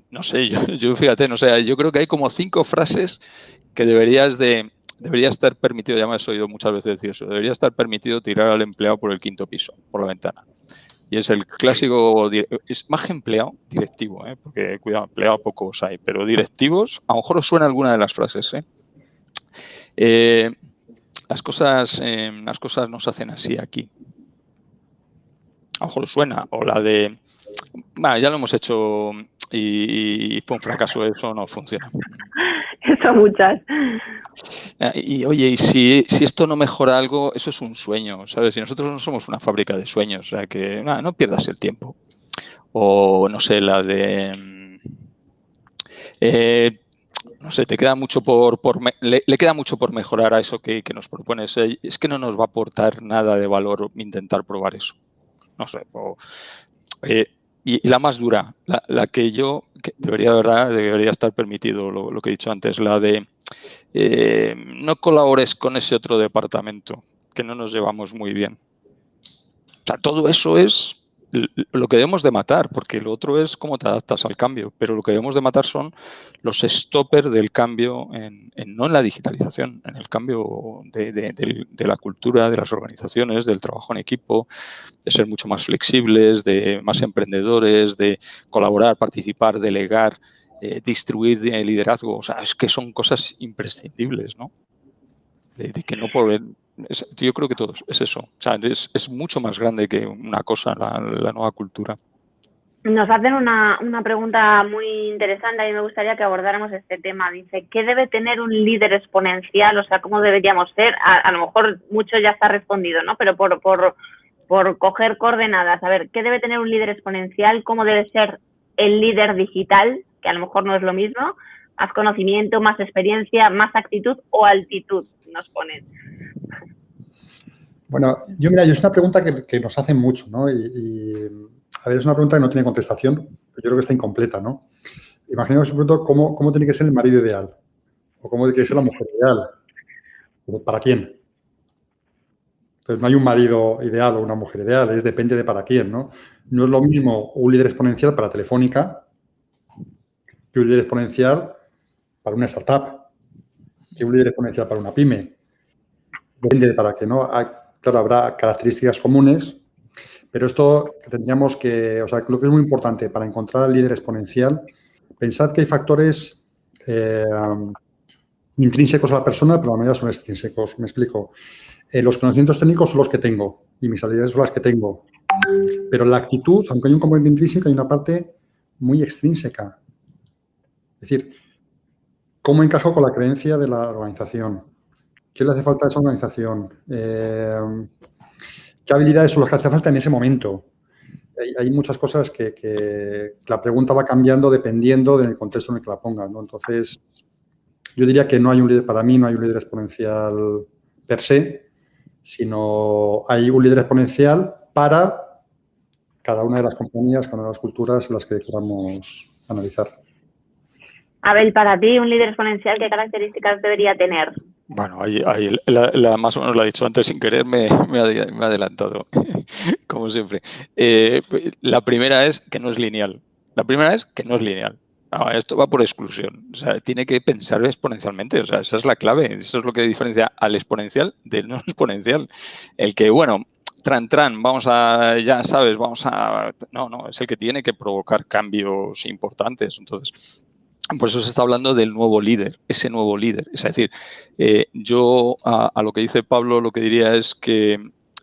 no sé, yo fíjate, no sé, yo creo que hay como 5 frases que debería estar permitido, ya me has oído muchas veces decir eso, debería estar permitido tirar al empleado por el 5º piso, por la ventana. Y es el clásico, es más que empleado, directivo, porque cuidado, empleado pocos hay, pero directivos, a lo mejor os suena alguna de las frases. Las cosas no se hacen así aquí. A lo mejor os suena, o la de, bueno, ya lo hemos hecho y fue un fracaso, eso no funciona. Eso muchas. Y oye, y si esto no mejora algo, eso es un sueño, ¿sabes? Y nosotros no somos una fábrica de sueños, o sea que no pierdas el tiempo. O no sé, la de no sé, te queda mucho le queda mucho por mejorar a eso que nos propones. Es que no nos va a aportar nada de valor intentar probar eso. No sé. Y la más dura, la que debería estar permitido, lo que he dicho antes, la de no colabores con ese otro departamento, que no nos llevamos muy bien. O sea, todo eso es lo que debemos de matar, porque lo otro es cómo te adaptas al cambio, pero lo que debemos de matar son los stoppers del cambio, no en la digitalización, en el cambio de la cultura, de las organizaciones, del trabajo en equipo, de ser mucho más flexibles, de más emprendedores, de colaborar, participar, delegar, distribuir liderazgo. O sea, es que son cosas imprescindibles, ¿no? De que no poder... Yo creo que todo es eso. O sea, es mucho más grande que una cosa, la nueva cultura. Nos hacen una pregunta muy interesante y me gustaría que abordáramos este tema. Dice, ¿qué debe tener un líder exponencial? O sea, ¿cómo deberíamos ser? A lo mejor mucho ya está respondido, ¿no? Pero por coger coordenadas. A ver, ¿qué debe tener un líder exponencial? ¿Cómo debe ser el líder digital? Que a lo mejor no es lo mismo. Más conocimiento, más experiencia, más actitud o altitud, nos ponen. Bueno, mira, es una pregunta que nos hacen mucho, ¿no? A ver, es una pregunta que no tiene contestación, pero yo creo que está incompleta, ¿no? Imaginemos, por ejemplo, cómo tiene que ser el marido ideal o cómo tiene que ser la mujer ideal. ¿Para quién? Entonces, no hay un marido ideal o una mujer ideal, depende de para quién, ¿no? No es lo mismo un líder exponencial para Telefónica que un líder exponencial para una startup, que un líder exponencial para una pyme. Depende de para qué, ¿no? Claro, habrá características comunes, pero esto tendríamos que, o sea, lo que es muy importante para encontrar al líder exponencial, pensad que hay factores intrínsecos a la persona, pero la mayoría son extrínsecos. Me explico. Los conocimientos técnicos son los que tengo y mis habilidades son las que tengo. Pero la actitud, aunque hay un componente intrínseco, hay una parte muy extrínseca. Es decir, ¿cómo encajo con la creencia de la organización? ¿Qué le hace falta a esa organización? ¿Qué habilidades son las que hace falta en ese momento? Hay muchas cosas que la pregunta va cambiando dependiendo del contexto en el que la pongan, ¿no? Entonces, yo diría que no hay un líder, para mí no hay un líder exponencial per se, sino hay un líder exponencial para cada una de las compañías, cada una de las culturas en las que queramos analizar. Abel, para ti, un líder exponencial, ¿qué características debería tener? Bueno, ahí más o menos lo he dicho antes sin querer, me ha adelantado, como siempre. La primera es que no es lineal. Esto va por exclusión. O sea, tiene que pensar exponencialmente. O sea, esa es la clave. Eso es lo que diferencia al exponencial del no exponencial. El que, bueno, ya sabes, No, es el que tiene que provocar cambios importantes. Entonces, por eso se está hablando del nuevo líder, ese nuevo líder. Es decir, yo a lo que dice Pablo lo que diría es que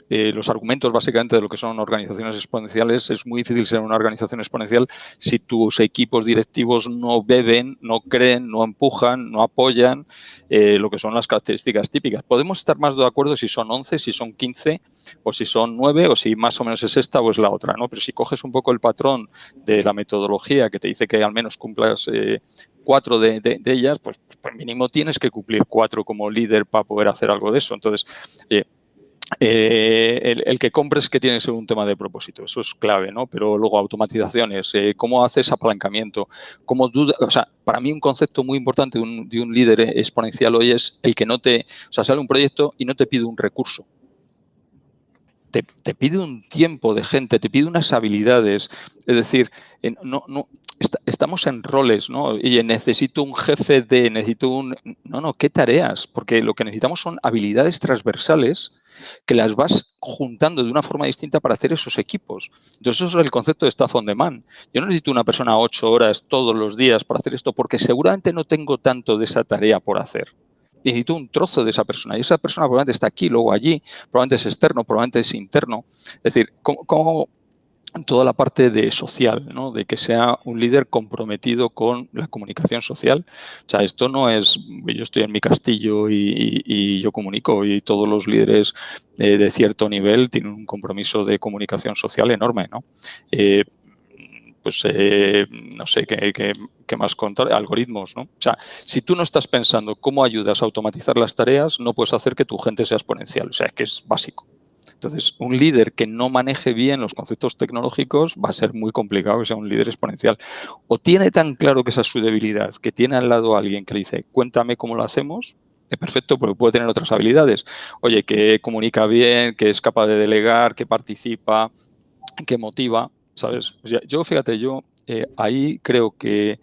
los argumentos básicamente de lo que son organizaciones exponenciales. Es muy difícil ser una organización exponencial si tus equipos directivos no beben, no creen, no empujan, no apoyan lo que son las características típicas. Podemos estar más de acuerdo si son 11, si son 15 o si son 9 o si más o menos es esta o es la otra, ¿no? Pero si coges un poco el patrón de la metodología que te dice que al menos cumplas 4 de ellas, pues mínimo tienes que cumplir 4 como líder para poder hacer algo de eso. Entonces, el que compres que tiene que ser un tema de propósito, eso es clave, ¿no? Pero luego automatizaciones, cómo haces apalancamiento, cómo duda, o sea, para mí un concepto muy importante de un líder exponencial hoy es el que no te, o sea, sale un proyecto y no te pide un recurso. Te pide un tiempo de gente, te pide unas habilidades, es decir, estamos en roles, ¿no? Y necesito un jefe necesito un... No, ¿qué tareas? Porque lo que necesitamos son habilidades transversales que las vas juntando de una forma distinta para hacer esos equipos. Entonces, eso es el concepto de staff on demand. Yo no necesito una persona 8 horas todos los días para hacer esto porque seguramente no tengo tanto de esa tarea por hacer. Necesito un trozo de esa persona y esa persona probablemente está aquí, luego allí, probablemente es externo, probablemente es interno. Es decir, como toda la parte de social, ¿no? De que sea un líder comprometido con la comunicación social. O sea, esto no es, yo estoy en mi castillo y yo comunico, y todos los líderes de cierto nivel tienen un compromiso de comunicación social enorme, ¿no? No sé qué más contar, algoritmos, ¿no? O sea, si tú no estás pensando cómo ayudas a automatizar las tareas, no puedes hacer que tu gente sea exponencial. O sea, es que es básico. Entonces, un líder que no maneje bien los conceptos tecnológicos va a ser muy complicado que sea un líder exponencial. O tiene tan claro que esa es su debilidad, que tiene al lado a alguien que le dice, cuéntame cómo lo hacemos, es perfecto, porque puede tener otras habilidades. Oye, que comunica bien, que es capaz de delegar, que participa, que motiva, ¿sabes? O sea, fíjate, ahí creo que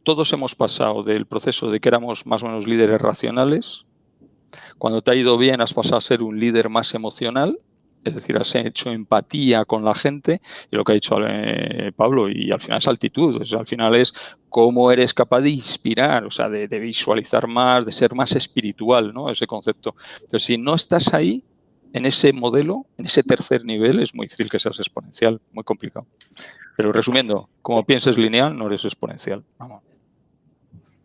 todos hemos pasado del proceso de que éramos más o menos líderes racionales. Cuando te ha ido bien, has pasado a ser un líder más emocional, es decir, has hecho empatía con la gente, y lo que ha dicho Pablo, y al final es altitud, al final es cómo eres capaz de inspirar, o sea, de visualizar más, de ser más espiritual, ¿no? Ese concepto. Entonces, si no estás ahí, en ese modelo, en ese tercer nivel, es muy difícil que seas exponencial, muy complicado. Pero resumiendo, como pienses lineal, no eres exponencial.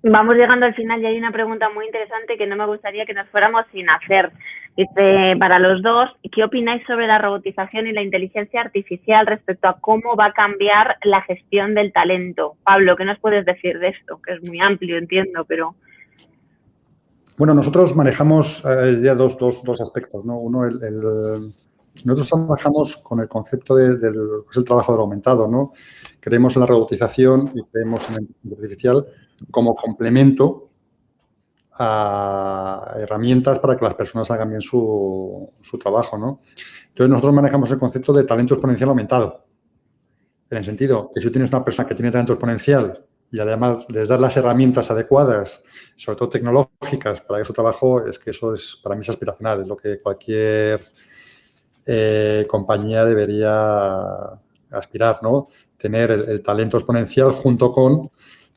Vamos llegando al final y hay una pregunta muy interesante que no me gustaría que nos fuéramos sin hacer. Dice, para los dos, ¿qué opináis sobre la robotización y la inteligencia artificial respecto a cómo va a cambiar la gestión del talento? Pablo, ¿qué nos puedes decir de esto? Que es muy amplio, entiendo, pero... Bueno, nosotros manejamos ya dos aspectos, ¿no? Uno, nosotros trabajamos con el concepto del trabajo aumentado, ¿no? Creemos en la robotización y creemos en la inteligencia artificial como complemento a herramientas para que las personas hagan bien su trabajo, ¿no? Entonces, nosotros manejamos el concepto de talento exponencial aumentado. En el sentido que si tú tienes una persona que tiene talento exponencial y además les das las herramientas adecuadas, sobre todo tecnológicas, para que su trabajo, es que eso es, para mí, es aspiracional, es lo que cualquier compañía debería aspirar, ¿no? Tener el talento exponencial junto con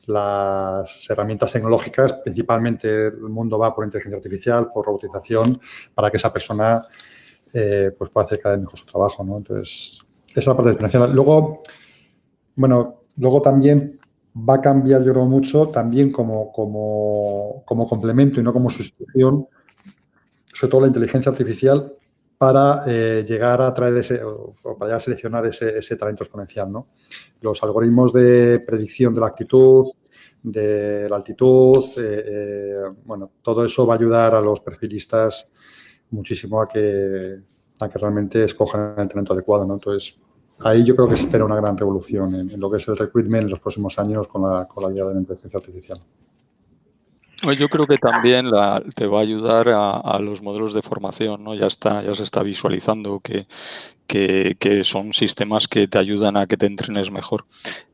las herramientas tecnológicas. Principalmente el mundo va por inteligencia artificial, por robotización, para que esa persona pues pueda hacer cada vez mejor su trabajo, ¿no? Entonces, esa es la parte exponencial. Luego también va a cambiar, yo creo, mucho también como complemento y no como sustitución, sobre todo la inteligencia artificial, para llegar a traer o para llegar a seleccionar ese talento exponencial, ¿no? Los algoritmos de predicción de la actitud, de la altitud, bueno, todo eso va a ayudar a los perfilistas muchísimo a que realmente escojan el talento adecuado, ¿no? Entonces, ahí yo creo que se espera una gran revolución en lo que es el recruitment en los próximos años con la llegada de la inteligencia artificial. Yo creo que también te va a ayudar a los modelos de formación, ¿no? Ya se está visualizando que son sistemas que te ayudan a que te entrenes mejor.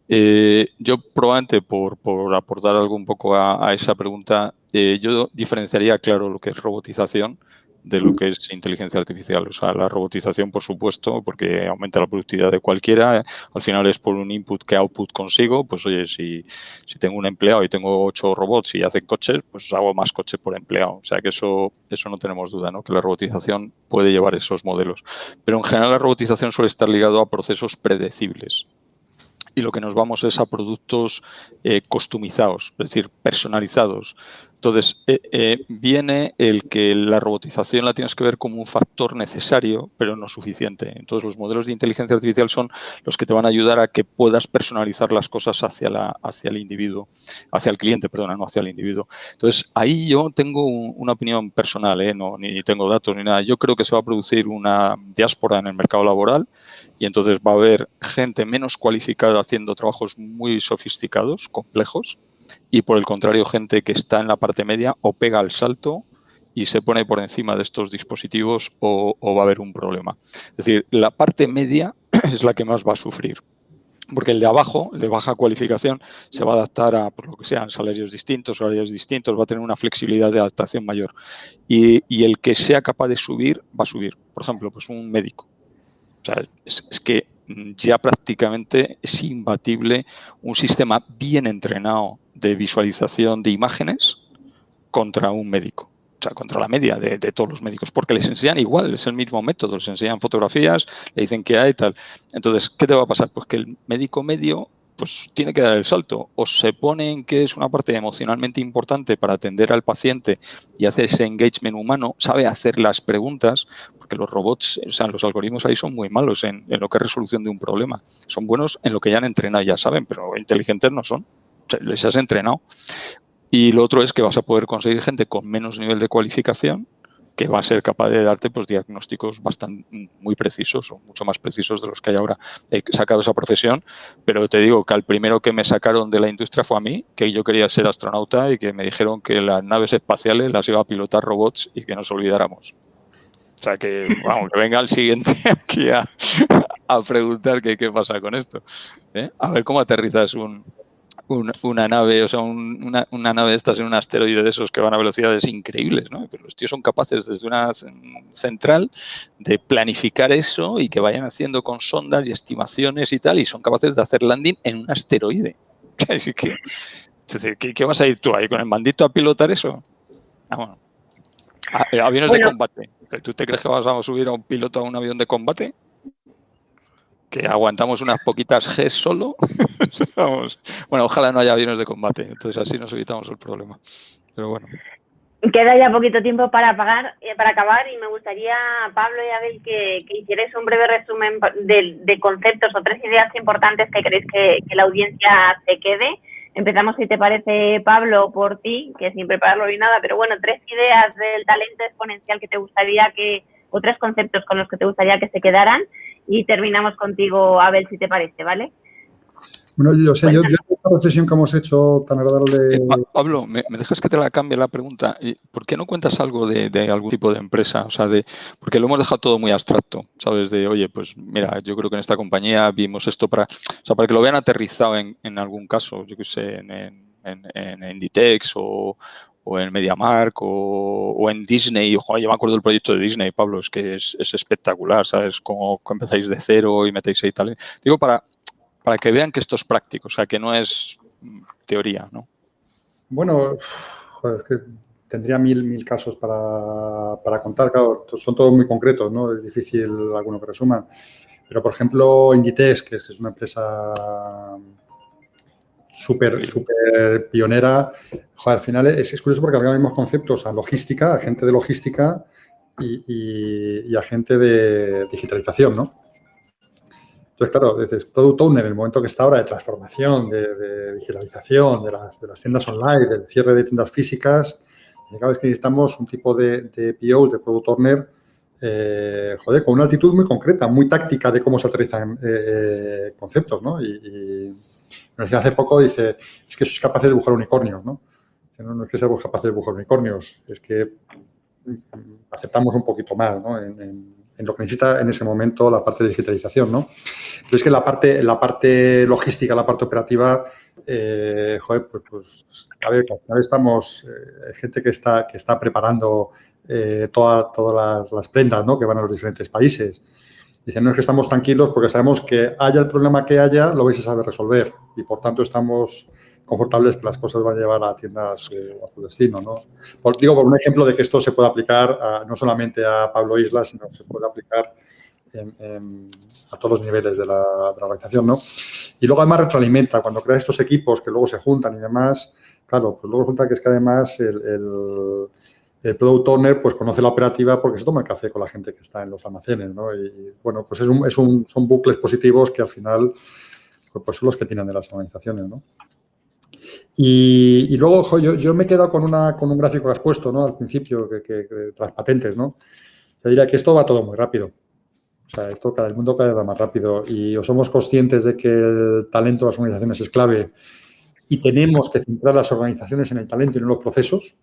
Yo probablemente por aportar algo un poco a esa pregunta, yo diferenciaría, claro, lo que es robotización de lo que es inteligencia artificial. O sea, la robotización, por supuesto, porque aumenta la productividad de cualquiera. Al final es por un input que output consigo. Pues oye, si tengo un empleado y tengo 8 robots y hacen coches, pues hago más coches por empleado. O sea, que eso no tenemos duda, ¿no? Que la robotización puede llevar esos modelos. Pero en general la robotización suele estar ligado a procesos predecibles. Y lo que nos vamos es a productos customizados, es decir, personalizados. Entonces, viene el que la robotización la tienes que ver como un factor necesario, pero no suficiente. Entonces, los modelos de inteligencia artificial son los que te van a ayudar a que puedas personalizar las cosas hacia el individuo, hacia el cliente, perdona, no hacia el individuo. Entonces, ahí yo tengo una opinión personal, no, ni tengo datos ni nada. Yo creo que se va a producir una diáspora en el mercado laboral y entonces va a haber gente menos cualificada haciendo trabajos muy sofisticados, complejos, y por el contrario gente que está en la parte media o pega el salto y se pone por encima de estos dispositivos o va a haber un problema. Es decir, la parte media es la que más va a sufrir. Porque el de abajo, el de baja cualificación, se va a adaptar a, por lo que sean, salarios distintos, horarios distintos, va a tener una flexibilidad de adaptación mayor. Y el que sea capaz de subir, va a subir. Por ejemplo, pues un médico. O sea, es que ya prácticamente es imbatible un sistema bien entrenado de visualización de imágenes contra un médico. O sea, contra la media de todos los médicos, porque les enseñan igual, es el mismo método, les enseñan fotografías, le dicen qué hay y tal. Entonces, ¿qué te va a pasar? Pues que el médico medio pues tiene que dar el salto. O se pone en que es una parte emocionalmente importante para atender al paciente y hace ese engagement humano, sabe hacer las preguntas, porque los robots, o sea, los algoritmos ahí son muy malos en lo que es resolución de un problema. Son buenos en lo que ya han entrenado, ya saben, pero inteligentes no son. O sea, les has entrenado. Y lo otro es que vas a poder conseguir gente con menos nivel de cualificación que va a ser capaz de darte pues diagnósticos muy precisos o mucho más precisos de los que hay ahora. He sacado esa profesión, pero te digo que al primero que me sacaron de la industria fue a mí, que yo quería ser astronauta y que me dijeron que las naves espaciales las iba a pilotar robots y que nos olvidáramos. O sea que, vamos, que venga el siguiente aquí a preguntar qué pasa con esto. A ver cómo aterrizas una nave, o sea, una nave de estas en un asteroide de esos que van a velocidades increíbles, ¿no? Pero los tíos son capaces desde una central de planificar eso y que vayan haciendo con sondas y estimaciones y tal, y son capaces de hacer landing en un asteroide. Así que, ¿qué vas a ir tú ahí con el mandito a pilotar eso? Bueno. Aviones de combate. ¿Tú te crees que vas a subir a un piloto a un avión de combate? Que aguantamos unas poquitas Gs solo. Vamos. Bueno, ojalá no haya aviones de combate, entonces así nos evitamos el problema. Pero bueno. Queda ya poquito tiempo para acabar y me gustaría, Pablo y Abel, que hicierais un breve resumen de conceptos o 3 ideas importantes que queréis que la audiencia se quede. Empezamos, si te parece, Pablo, por ti, que sin prepararlo ni nada, pero bueno, 3 ideas del talento exponencial que te gustaría o 3 conceptos con los que te gustaría que se quedaran, y terminamos contigo, Abel, si te parece, ¿vale? Bueno, yo sé, yo esta reflexión que hemos hecho tan agradable... Pablo, ¿me dejas que te la cambie la pregunta? ¿Por qué no cuentas algo de algún tipo de empresa? O sea, porque lo hemos dejado todo muy abstracto, ¿sabes? De, oye, pues mira, yo creo que en esta compañía vimos esto para que lo vean aterrizado en algún caso, yo qué sé, en Inditex o en MediaMarkt o en Disney. Ojo, yo me acuerdo del proyecto de Disney, Pablo, es que es espectacular, ¿sabes? Como empezáis de cero y metéis ahí tal. Digo, para que vean que esto es práctico, o sea, que no es teoría, ¿no? Bueno, joder, es que tendría mil casos para contar, claro, son todos muy concretos, ¿no? Es difícil alguno que resuman. Pero, por ejemplo, Inditex, que es una empresa súper pionera, joder, al final es curioso porque había los mismos conceptos a logística, a gente de logística y a gente de digitalización, ¿no? Entonces, claro, desde Product Owner, en el momento que está ahora de transformación, de digitalización, de las tiendas online, del cierre de tiendas físicas, claro, es que necesitamos un tipo de POs, de Product Owner, con una actitud muy concreta, muy táctica de cómo se aterrizan conceptos, ¿no? Y hace poco dice, es que sois capaces de dibujar unicornios, ¿no? No es que seamos capaces de dibujar unicornios, es que aceptamos un poquito más, ¿no? en lo que necesita en ese momento la parte de digitalización, ¿no? Pero es que la parte logística, la parte operativa, pues a ver, al final estamos, gente que está preparando todas las prendas, ¿no?, que van a los diferentes países. Dicen, no es que estamos tranquilos porque sabemos que haya el problema que haya, lo vais a saber resolver y por tanto estamos confortables que las cosas van a llevar a la tienda a su destino, ¿no? Digo, por un ejemplo de que esto se puede aplicar no solamente a Pablo Islas, sino que se puede aplicar a todos los niveles de la organización, ¿no? Y luego además retroalimenta, cuando creas estos equipos que luego se juntan y demás, claro, pues luego resulta que es que además el product owner pues conoce la operativa porque se toma el café con la gente que está en los almacenes, ¿no? Y bueno, pues son bucles positivos que al final pues son los que tienen de las organizaciones, ¿no? Y luego, ojo, yo me he quedado con un gráfico que has puesto, ¿no?, al principio, que las patentes, ¿no? Yo diría que esto va todo muy rápido. O sea, el mundo cada vez va más rápido y o somos conscientes de que el talento de las organizaciones es clave y tenemos que centrar las organizaciones en el talento y no en los procesos.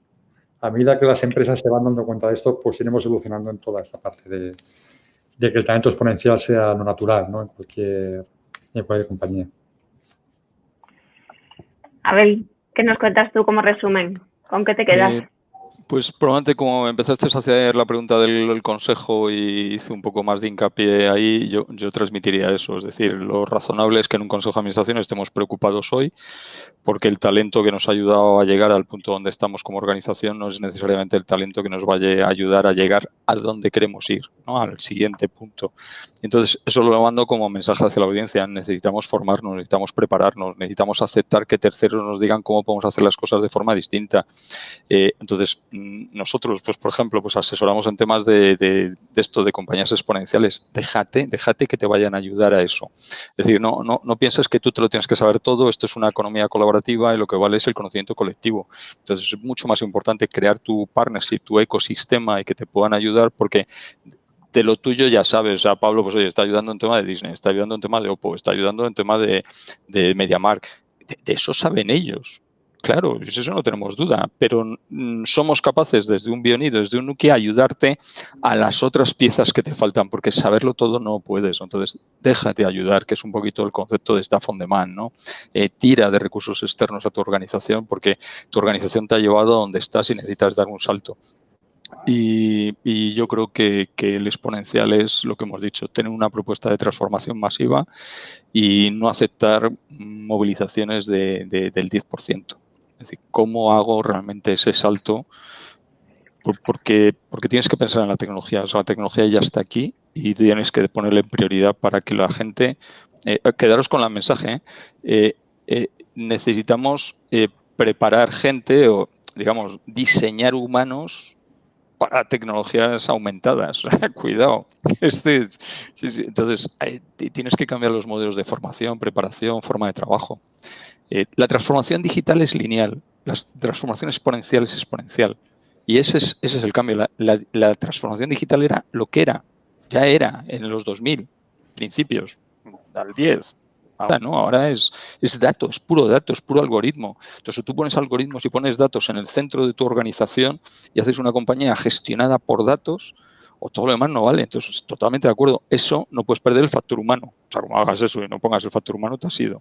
A medida que las empresas se van dando cuenta de esto, pues iremos evolucionando en toda esta parte de que el talento exponencial sea lo natural, ¿no?, en cualquier compañía. A ver, ¿qué nos cuentas tú como resumen? ¿Con qué te quedas? Pues probablemente como empezaste a hacer la pregunta del consejo y hice un poco más de hincapié ahí, yo transmitiría eso. Es decir, lo razonable es que en un consejo de administración estemos preocupados hoy porque el talento que nos ha ayudado a llegar al punto donde estamos como organización no es necesariamente el talento que nos vaya a ayudar a llegar a donde queremos ir, ¿no?, al siguiente punto. Entonces, eso lo mando como mensaje hacia la audiencia. Necesitamos formarnos, necesitamos prepararnos, necesitamos aceptar que terceros nos digan cómo podemos hacer las cosas de forma distinta. Entonces, nosotros, pues por ejemplo, pues asesoramos en temas de esto, de compañías exponenciales. Déjate que te vayan a ayudar a eso. Es decir, no pienses que tú te lo tienes que saber todo. Esto es una economía colaborativa y lo que vale es el conocimiento colectivo. Entonces, es mucho más importante crear tu partnership, tu ecosistema y que te puedan ayudar porque de lo tuyo ya sabes. O sea, Pablo, pues oye, está ayudando en tema de Disney, está ayudando en tema de Oppo, está ayudando en tema de MediaMarkt. De eso saben ellos. Claro, eso no tenemos duda, pero somos capaces desde un Bionido, desde un Nuki, ayudarte a las otras piezas que te faltan, porque saberlo todo no puedes. Entonces, déjate ayudar, que es un poquito el concepto de staff on demand, ¿no? Tira de recursos externos a tu organización, porque tu organización te ha llevado a donde estás y necesitas dar un salto. Y yo creo que el exponencial es lo que hemos dicho, tener una propuesta de transformación masiva y no aceptar movilizaciones del 10%. Es decir, ¿cómo hago realmente ese salto? Porque tienes que pensar en la tecnología. O sea, la tecnología ya está aquí y tienes que ponerle prioridad para que la gente... quedaros con el mensaje. Necesitamos preparar gente o, digamos, diseñar humanos para tecnologías aumentadas. Cuidado. Sí. Entonces, tienes que cambiar los modelos de formación, preparación, forma de trabajo. La transformación digital es lineal, la transformación exponencial es exponencial. Y ese es el cambio. La transformación digital era lo que era, ya era en los 2000, principios, al 10. Ahora no, ahora es datos, puro algoritmo. Entonces, tú pones algoritmos y pones datos en el centro de tu organización y haces una compañía gestionada por datos, o todo lo demás no vale. Entonces, totalmente de acuerdo. Eso no puedes perder el factor humano. O sea, como hagas eso y no pongas el factor humano, te has ido.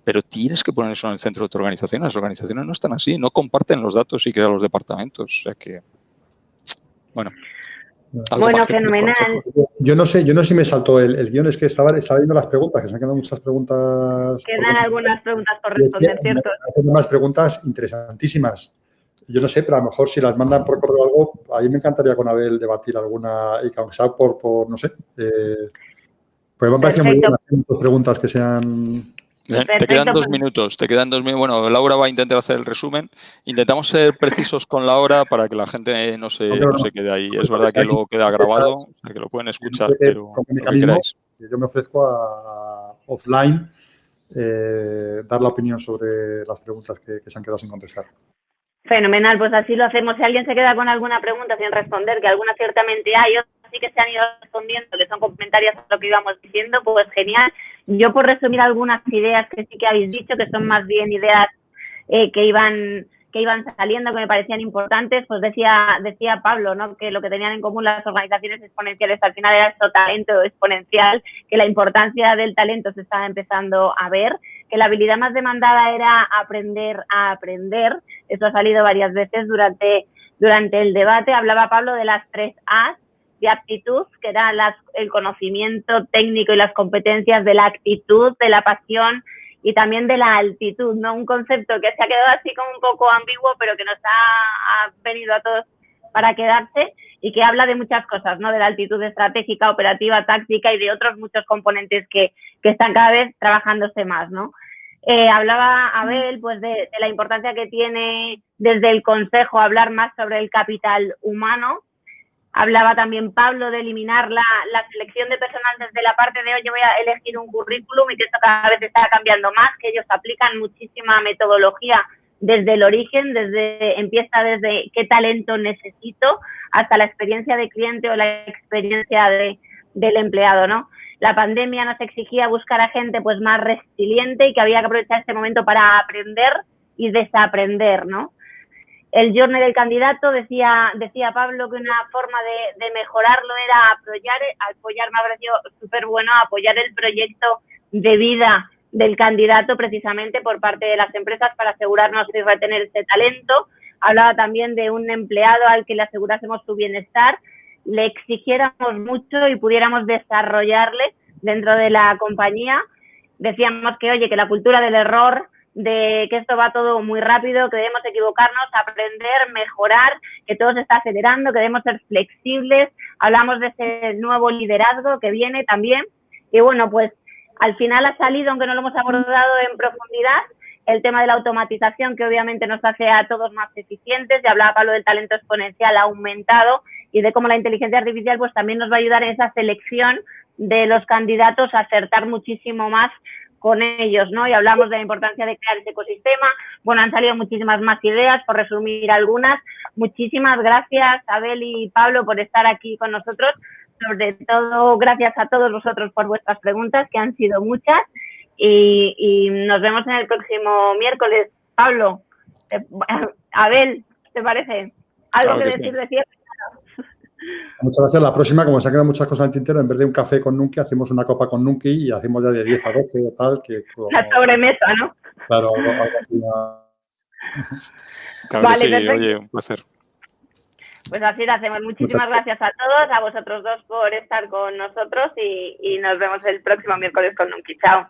Pero tienes que poner eso en el centro de tu organización. Las organizaciones no están así, no comparten los datos y crean los departamentos. O sea que, bueno. Bueno, fenomenal. Yo no sé si me saltó el guión, es que estaba viendo las preguntas, que se han quedado muchas preguntas. Quedan algunas preguntas por responder, ¿cierto? Hay unas preguntas interesantísimas. Yo no sé, pero a lo mejor si las mandan por correo o algo, a mí me encantaría con Abel debatir alguna, y que aunque sea por no sé. Pues me parecen muy buenas preguntas que sean... Te quedan 2 minutos, Bueno, Laura va a intentar hacer el resumen. Intentamos ser precisos con la hora para que la gente no se quede ahí. Es verdad que luego queda grabado, o sea, que lo pueden escuchar, pero lo que queráis. Yo me ofrezco a offline dar la opinión sobre las preguntas que se han quedado sin contestar. Fenomenal, pues así lo hacemos. Si alguien se queda con alguna pregunta sin responder, que alguna ciertamente hay, otras sí que se han ido respondiendo, que son complementarias a lo que íbamos diciendo, pues genial. Yo, por resumir algunas ideas que sí que habéis dicho, que son más bien ideas que iban que iban saliendo, que me parecían importantes, pues decía Pablo, ¿no? Que lo que tenían en común las organizaciones exponenciales al final era eso, talento exponencial, que la importancia del talento se estaba empezando a ver, que la habilidad más demandada era aprender a aprender. Eso ha salido varias veces durante el debate. Hablaba Pablo de las 3 A's de aptitud, que eran el conocimiento técnico y las competencias, de la actitud, de la pasión y también de la altitud, ¿no? Un concepto que se ha quedado así como un poco ambiguo, pero que nos ha venido a todos para quedarse y que habla de muchas cosas, ¿no? De la altitud estratégica, operativa, táctica y de otros muchos componentes que están cada vez trabajándose más, ¿no? Hablaba Abel, pues, de la importancia que tiene desde el Consejo hablar más sobre el capital humano. Hablaba también Pablo de eliminar la selección de personal desde la parte de, oye, voy a elegir un currículum, y que esto cada vez está cambiando más, que ellos aplican muchísima metodología desde el origen, empieza desde qué talento necesito hasta la experiencia de cliente o la experiencia del empleado, ¿no? La pandemia nos exigía buscar a gente pues más resiliente y que había que aprovechar este momento para aprender y desaprender, ¿no? El journey del candidato, decía Pablo, que una forma de mejorarlo era apoyar, me ha parecido súper bueno, apoyar el proyecto de vida del candidato precisamente por parte de las empresas para asegurarnos y retener ese talento. Hablaba también de un empleado al que le asegurásemos su bienestar, le exigiéramos mucho y pudiéramos desarrollarle dentro de la compañía. Decíamos que, oye, que la cultura del error, de que esto va todo muy rápido, que debemos equivocarnos, aprender, mejorar, que todo se está acelerando, que debemos ser flexibles. Hablamos de ese nuevo liderazgo que viene también. Y bueno, pues al final ha salido, aunque no lo hemos abordado en profundidad, el tema de la automatización, que obviamente nos hace a todos más eficientes. Ya hablaba Pablo del talento exponencial aumentado y de cómo la inteligencia artificial pues también nos va a ayudar en esa selección de los candidatos a acertar muchísimo más con ellos, ¿no? Y hablamos de la importancia de crear ese ecosistema. Bueno, han salido muchísimas más ideas, por resumir algunas. Muchísimas gracias, Abel y Pablo, por estar aquí con nosotros. Sobre todo, gracias a todos vosotros por vuestras preguntas, que han sido muchas. Y nos vemos en el próximo miércoles. Pablo, Abel, ¿te parece? ¿Algo Claro que que decir sí. de cierre? Muchas gracias. La próxima, como se han quedado muchas cosas en el tintero, en vez de un café con Nunki, hacemos una copa con Nunki y hacemos ya de 10 a 12 o tal. La sobremesa, ¿no? Claro, algo así. Claro Vale, que sí, perfecto. oye, un placer. Pues así lo hacemos. Muchísimas gracias a todos, a vosotros dos por estar con nosotros y nos vemos el próximo miércoles con Nunki. Chao.